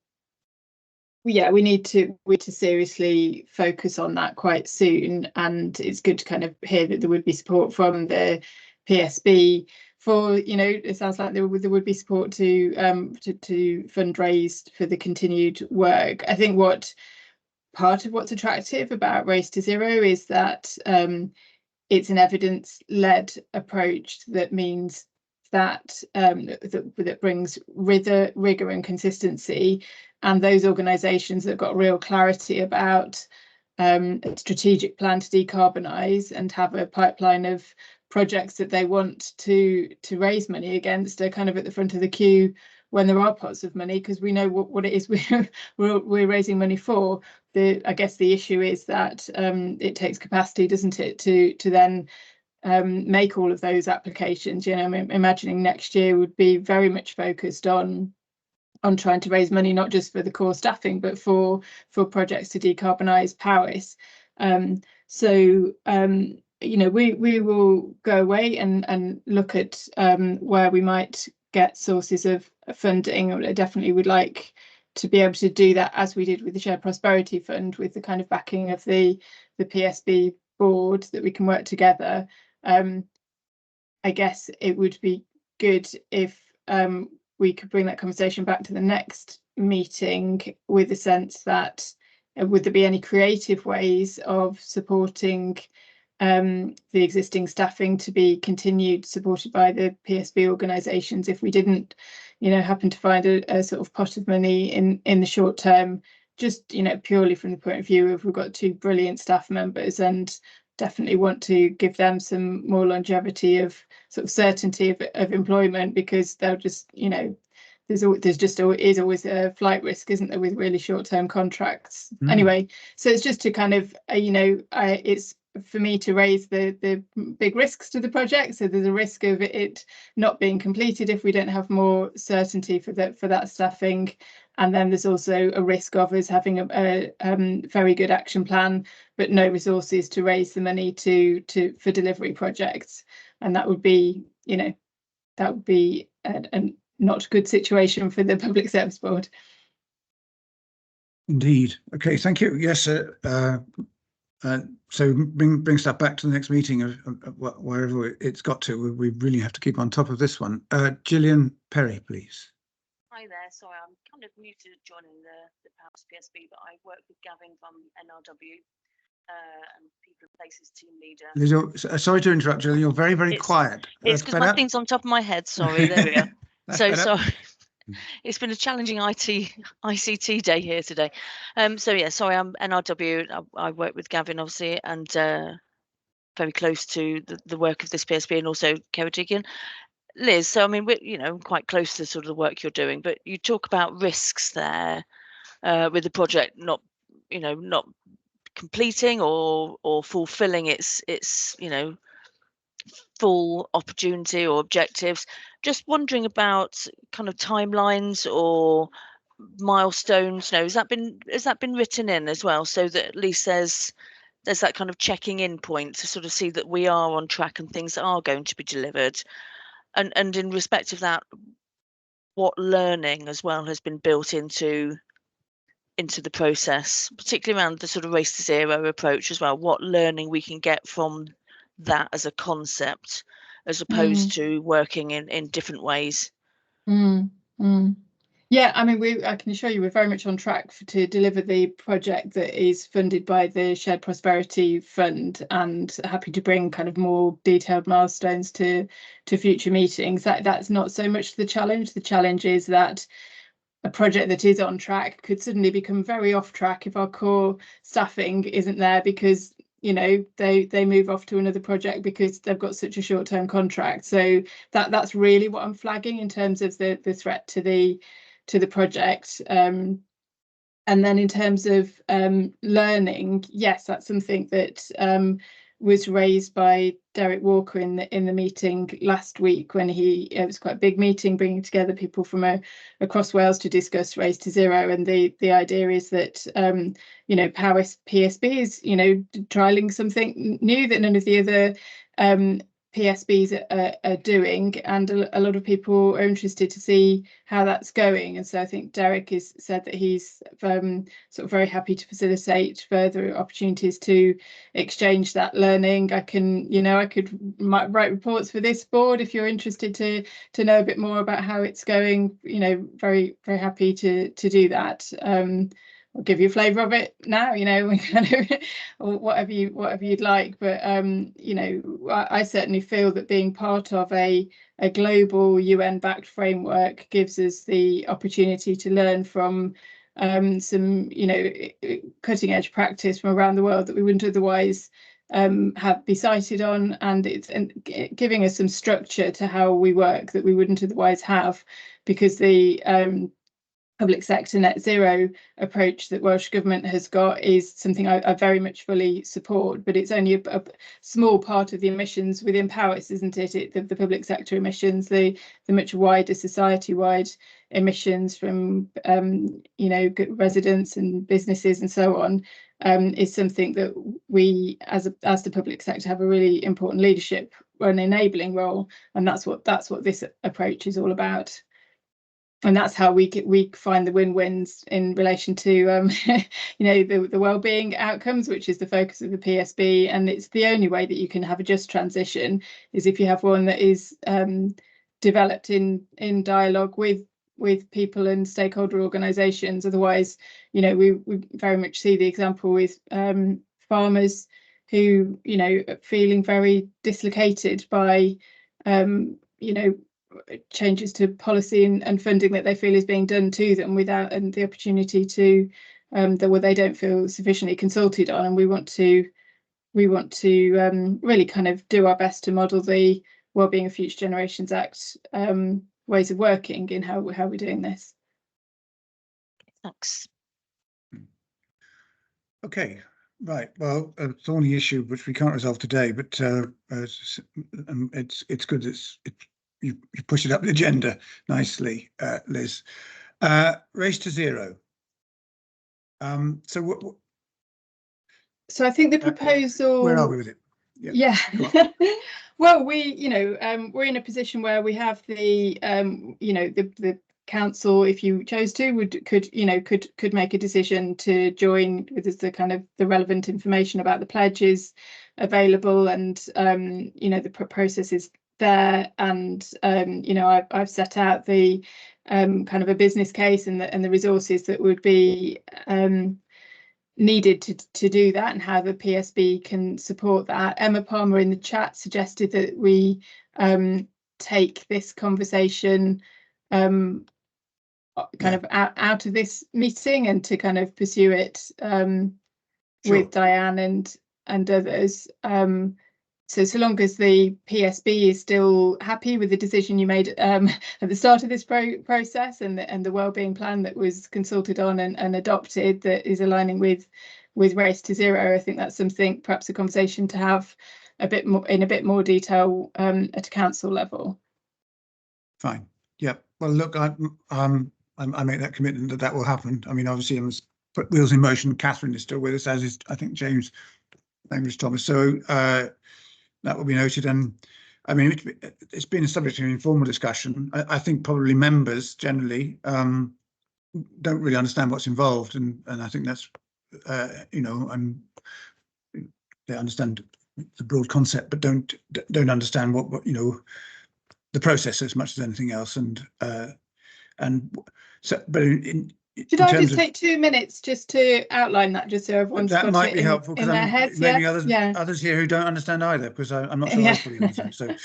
need to seriously focus on that quite soon, and it's good to kind of hear that there would be support from the PSB for, it sounds like there would be support to fundraise for the continued work. I think part of what's attractive about Race to Zero is that it's an evidence-led approach that means that that brings rigor and consistency, and those organisations that have got real clarity about a strategic plan to decarbonise and have a pipeline of projects that they want to raise money against are kind of at the front of the queue when there are pots of money, because we know what it is we're raising money for. I guess the issue is that it takes capacity, doesn't it, to then make all of those applications. I'm imagining next year would be very much focused on trying to raise money, not just for the core staffing, but for projects to decarbonise Powys. We will go away and look at where we might get sources of funding. I definitely would like to be able to do that, as we did with the Shared Prosperity Fund, with the kind of backing of the PSB board, that we can work together. I guess it would be good if we could bring that conversation back to the next meeting, with the sense that would there be any creative ways of supporting the existing staffing to be continued, supported by the PSB organisations, if we didn't happen to find a sort of pot of money in the short term, just purely from the point of view of, we've got 2 brilliant staff members and definitely want to give them some more longevity of sort of certainty of employment, because they'll just, there's always a flight risk, isn't there, with really short-term contracts. Anyway, so it's just to kind of, it's for me to raise the big risks to the project. So there's a risk of it not being completed if we don't have more certainty for that staffing. And then there's also a risk of us having a very good action plan, but no resources to raise the money for delivery projects. And that would be, a not good situation for the Public Service Board. Indeed. Okay, thank you. Yes, so bring stuff back to the next meeting of wherever it's got to. We really have to keep on top of this one. Gillian Perry, please. Hi there. Sorry, I'm kind of new to joining the Powys PSB, but I work with Gavin from NRW and People and Places team leader. Sorry to interrupt, Gillian. You're very, very quiet. It's because my thing's on top of my head. Sorry. There we are. So sorry. It's been a challenging ICT day here today. Sorry, I'm NRW. I work with Gavin, obviously, and very close to the work of this PSB, and also Ceredigion. Liz, so I mean, we're quite close to sort of the work you're doing, but you talk about risks there with the project not completing or fulfilling its full opportunity or objectives. Just wondering about kind of timelines or milestones. Has that been written in as well, so that at least there's that kind of checking in point to sort of see that we are on track and things are going to be delivered. And in respect of that, what learning as well has been built into the process, particularly around the sort of Race to Zero approach as well, what learning we can get from that as a concept, as opposed to working in different ways. Yeah, I mean, I can assure you we're very much on track to deliver the project that is funded by the Shared Prosperity Fund, and happy to bring kind of more detailed milestones to future meetings. That's not so much the challenge. The challenge is that a project that is on track could suddenly become very off track if our core staffing isn't there, because they move off to another project because they've got such a short-term contract. So that's really what I'm flagging in terms of the threat to the project. And then in terms of learning, yes, that's something that was raised by Derek Walker in the meeting last week, when it was quite a big meeting, bringing together people from across Wales to discuss Race to Zero. And the idea is that Powys PSB is trialing something new that none of the other PSBs are doing, and a lot of people are interested to see how that's going. And so I think Derek has said that he's sort of very happy to facilitate further opportunities to exchange that learning. I could write reports for this board if you're interested to know a bit more about how it's going. Very, very happy to do that. I'll give you a flavour of it now, or whatever you'd like. But I certainly feel that being part of a global UN-backed framework gives us the opportunity to learn from some cutting-edge practice from around the world that we wouldn't otherwise be cited on, and it's giving us some structure to how we work that we wouldn't otherwise have, because the public sector net zero approach that Welsh Government has got is something I very much fully support, but it's only a small part of the emissions within Powys, isn't it? The public sector emissions, the much wider society-wide emissions from residents and businesses and so on, is something that we as the public sector have a really important leadership and enabling role, and that's what this approach is all about. And that's how we find the win-wins in relation to the well-being outcomes, which is the focus of the PSB. And it's the only way that you can have a just transition is if you have one that is developed in dialogue with people and stakeholder organisations. Otherwise, we very much see the example with farmers who feeling very dislocated by changes to policy and funding that they feel is being done to them without the opportunity to they don't feel sufficiently consulted on. And we want to really kind of do our best to model the Wellbeing of Future Generations Act ways of working in how we're doing this. Thanks. Okay, right. Well, a thorny issue which we can't resolve today, but it's good. You push it up the agenda nicely, Liz. Race to Zero. So I think the proposal. Where are we with it? Yeah. Well, we're in a position where we have the the council, if you chose to, could make a decision to join with the kind of the relevant information about the pledges available, and the process is there, and I've set out the kind of a business case and the resources that would be needed to do that, and how the PSB can support that. Emma Palmer in the chat suggested that we take this conversation kind of out of this meeting and to kind of pursue it with Diane and others. So long as the PSB is still happy with the decision you made at the start of this process, and the wellbeing plan that was consulted on and adopted that is aligning with Race to Zero, I think that's something, perhaps a conversation to have a bit more detail at a council level. Fine. Yeah. Well, look, I make that commitment that will happen. I mean, obviously, I must put wheels in motion. Catherine is still with us, as is, I think, James Thomas. So that will be noted. And I mean, it's been a subject of informal discussion. I think probably members generally don't really understand what's involved, and I think that's and they understand the broad concept, but don't understand what the process as much as anything else. And And so, but should I just take 2 minutes just to outline that, just so everyone's that got might it be helpful, in their heads? Maybe others here who don't understand either, because I'm not sure I fully understand.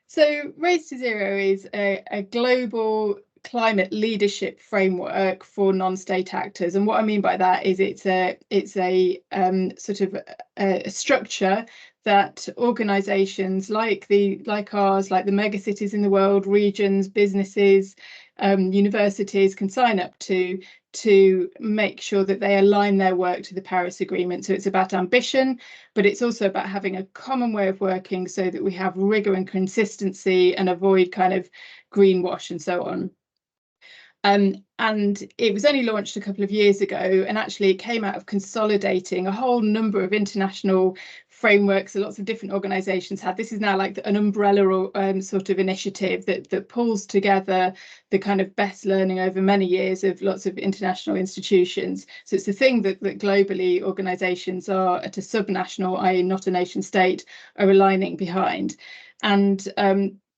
So Race to Zero is a global climate leadership framework for non-state actors, and what I mean by that is it's a sort of a structure that organisations like ours, like the megacities in the world, regions, businesses, universities can sign up to make sure that they align their work to the Paris Agreement. So it's about ambition, but it's also about having a common way of working so that we have rigour and consistency and avoid kind of greenwash and so on. And it was only launched a couple of years ago, and actually it came out of consolidating a whole number of international frameworks that lots of different organisations had. This is now like an umbrella or sort of initiative that pulls together the kind of best learning over many years of lots of international institutions. So it's a thing that globally organisations are at a subnational, i.e. not a nation state, are aligning behind. And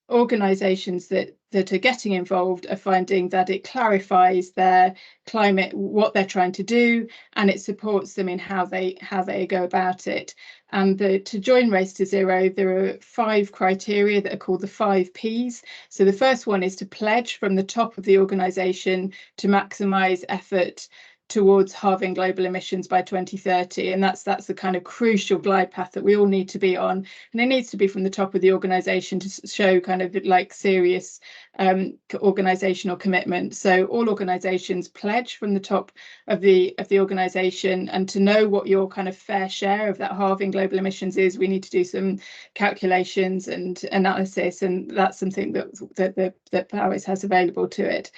organisations that are getting involved are finding that it clarifies their climate, what they're trying to do, and it supports them in how they go about it. And to join Race to Zero, there are 5 criteria that are called the 5 Ps. So the first one is to pledge from the top of the organisation to maximise effort towards halving global emissions by 2030, and that's the kind of crucial glide path that we all need to be on, and it needs to be from the top of the organisation to show kind of like serious organisational commitment. So all organisations pledge from the top of the organisation, and to know what your kind of fair share of that halving global emissions is, we need to do some calculations and analysis, and that's something that Powys has available to it.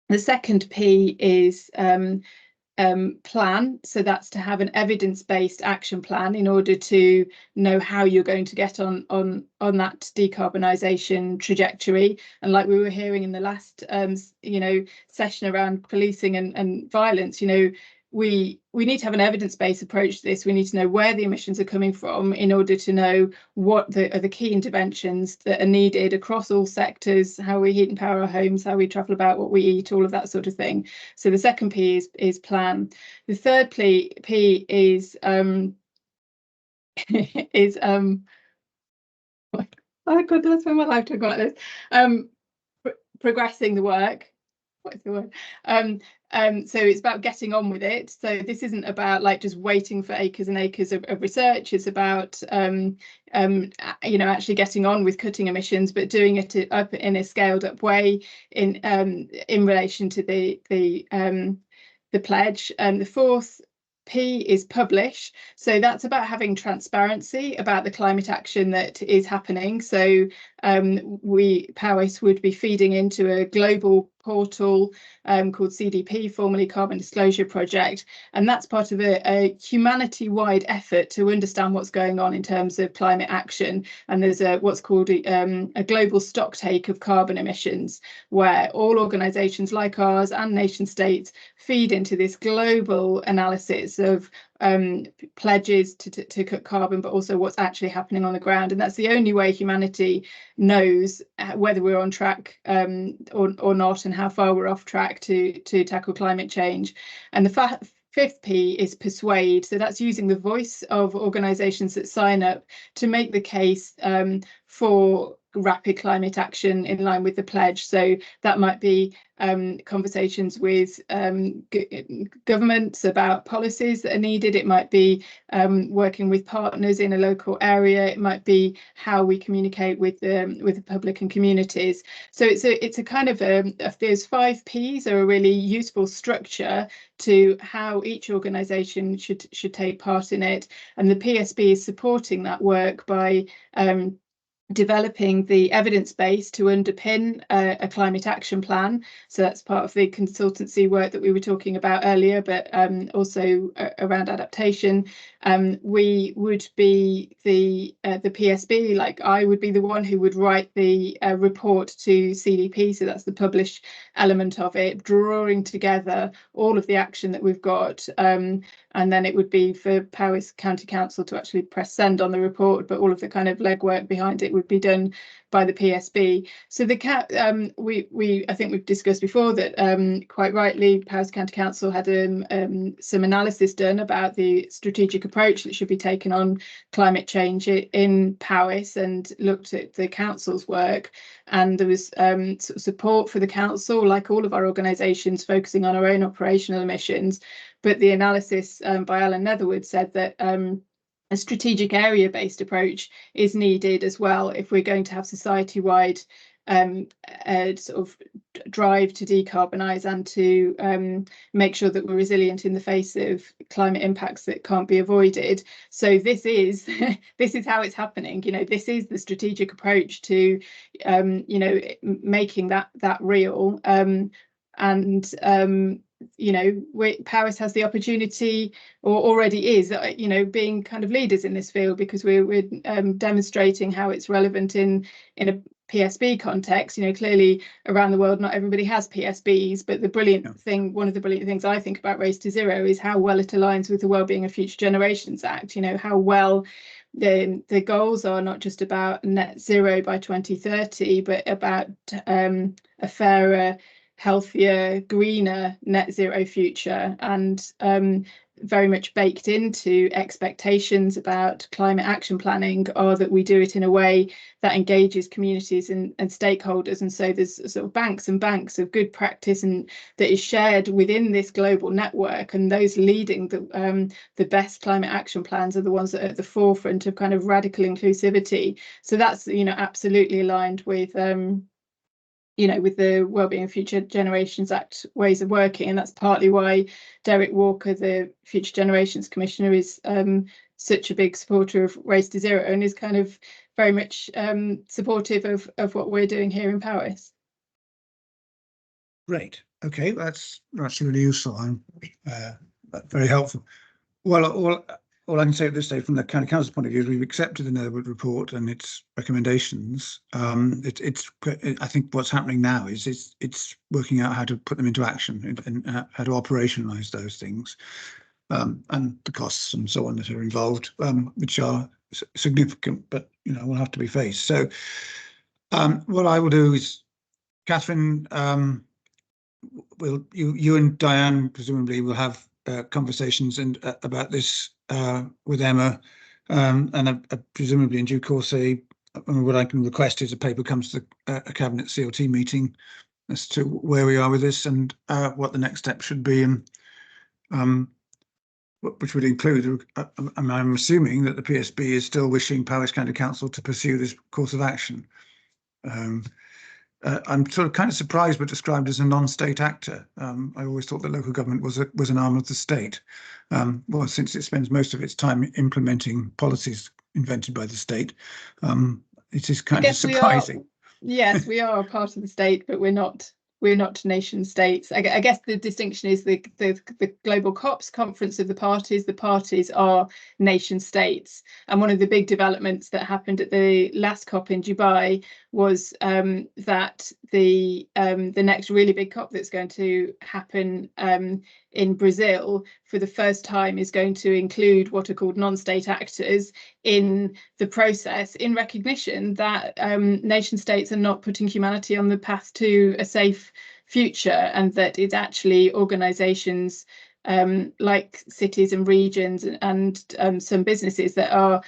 The second P is plan. So that's to have an evidence-based action plan in order to know how you're going to get on that decarbonisation trajectory. And like we were hearing in the last session around policing and violence, we need to have an evidence-based approach to this. We need to know where the emissions are coming from in order to know what are the key interventions that are needed across all sectors, how we heat and power our homes, how we travel about, what we eat, all of that sort of thing. So the second P is plan. The third P is oh God, that's when my life took like this. Progressing the work. What's the word? So it's about getting on with it. So this isn't about like just waiting for acres and acres of research. It's about actually getting on with cutting emissions, but doing it up in a scaled up way in relation to the pledge. And the fourth P is publish. So that's about having transparency about the climate action that is happening. So Powys would be feeding into a global portal called CDP, formerly Carbon Disclosure Project, and that's part of a humanity-wide effort to understand what's going on in terms of climate action. And there's what's called a global stocktake of carbon emissions, where all organisations like ours and nation states feed into this global analysis of pledges to cut carbon, but also what's actually happening on the ground. And that's the only way humanity knows whether we're on track or not, and how far we're off track to tackle climate change. And the fifth P is persuade. So that's using the voice of organisations that sign up to make the case for rapid climate action in line with the pledge. So that might be conversations with governments about policies that are needed. It might be working with partners in a local area. It might be how we communicate with the public and communities. So it's a kind of those 5 Ps are a really useful structure to how each organisation should take part in it. And the PSB is supporting that work by developing the evidence base to underpin a climate action plan. So that's part of the consultancy work that we were talking about earlier, but also around adaptation, we would be the PSB, like I would be the one who would write the report to CDP, so that's the publish element of it, drawing together all of the action that we've got, and then it would be for Powys County Council to actually press send on the report, but all of the kind of legwork behind it would be done by the PSB. So the I think we've discussed before that quite rightly Powys County Council had some analysis done about the strategic approach that should be taken on climate change in Powys, and looked at the council's work, and there was support for the council, like all of our organisations, focusing on our own operational emissions. But the analysis by Alan Netherwood said that a strategic area-based approach is needed as well if we're going to have society-wide sort of drive to decarbonise and to make sure that we're resilient in the face of climate impacts that can't be avoided. So this is this is how it's happening. You know, this is the strategic approach to you know, making that real. You know, Powys has the opportunity, or already is, you know, being kind of leaders in this field, because we're demonstrating how it's relevant in a PSB context. You know, clearly around the world not everybody has PSBs, but the brilliant thing, one of the brilliant things I think about Race to Zero is how well it aligns with the Wellbeing of Future Generations Act. You know, how well the goals are not just about net zero by 2030, but about a fairer, healthier, greener net zero future, and very much baked into expectations about climate action planning are that we do it in a way that engages communities and stakeholders. And so there's sort of banks and banks of good practice and that is shared within this global network, and those leading the best climate action plans are the ones that are at the forefront of kind of radical inclusivity. So that's, you know, absolutely aligned with you know, with the Wellbeing of Future Generations Act ways of working. And that's partly why Derek Walker, the Future Generations Commissioner, is such a big supporter of Race to Zero, and is kind of very much supportive of what we're doing here in Powys. Great. Okay, that's really useful and very helpful. Well, all I can say at this stage, from the County Council's point of view, is we've accepted the Netherwood report and its recommendations. I think what's happening now is it's working out how to put them into action and how to operationalise those things, and the costs and so on that are involved, which are significant, but you know, will have to be faced. So, what I will do is, Catherine, you and Diane presumably will have conversations about this with Emma, and presumably in due course, what I can request is a paper comes to a cabinet CLT meeting as to where we are with this and what the next step should be, and which would include, I'm assuming that the PSB is still wishing Powys County Council to pursue this course of action. I'm sort of kind of surprised we're described as a non-state actor. I always thought that local government was an arm of the state. Well, since it spends most of its time implementing policies invented by the state, it is kind of surprising. Yes, we are a part of the state, but we're not nation states. I guess the distinction is the Global COPs, Conference of the parties are nation states. And one of the big developments that happened at the last COP in Dubai was that the next really big COP that's going to happen in Brazil for the first time is going to include what are called non-state actors in the process, in recognition that nation states are not putting humanity on the path to a safe future, and that it's actually organisations like cities and regions and some businesses that are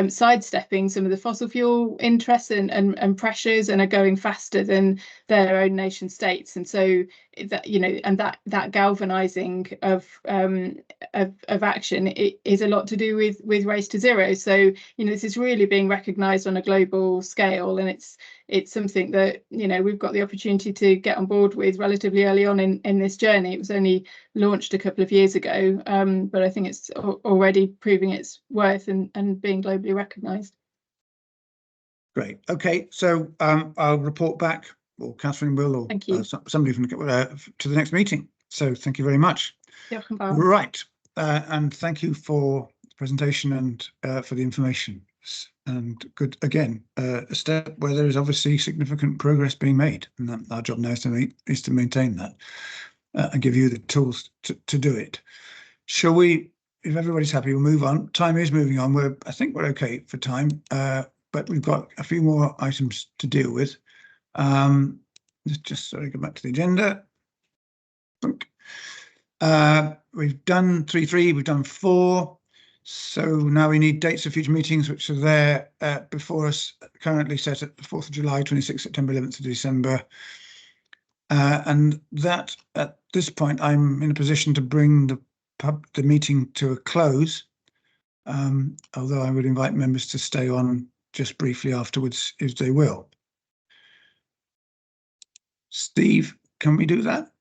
sidestepping some of the fossil fuel interests and pressures, and are going faster than their own nation states. And so that, you know, and that galvanizing of action is a lot to do with Race to Zero. So, you know, this is really being recognized on a global scale, and it's something that, you know, we've got the opportunity to get on board with relatively early on in this journey. It was only launched a couple of years ago, but I think it's already proving its worth and being globally recognised. Great. Okay, so I'll report back, or Catherine will, or somebody from to the next meeting. So thank you very much. Yeah, right, and thank you for the presentation and for the information. And good, again, a step where there is obviously significant progress being made, and our job now is to maintain that and give you the tools to do it. Shall we, if everybody's happy, we'll move on. Time is moving on. I think we're okay for time, but we've got a few more items to deal with. Just sorry, go back to the agenda. We've done 3.3, we've done 4. So now we need dates of future meetings, which are there before us, currently set at the 4th of July, 26th September, 11th of December. And that, at this point, I'm in a position to bring the meeting to a close, although I would invite members to stay on just briefly afterwards if they will. Steve, can we do that?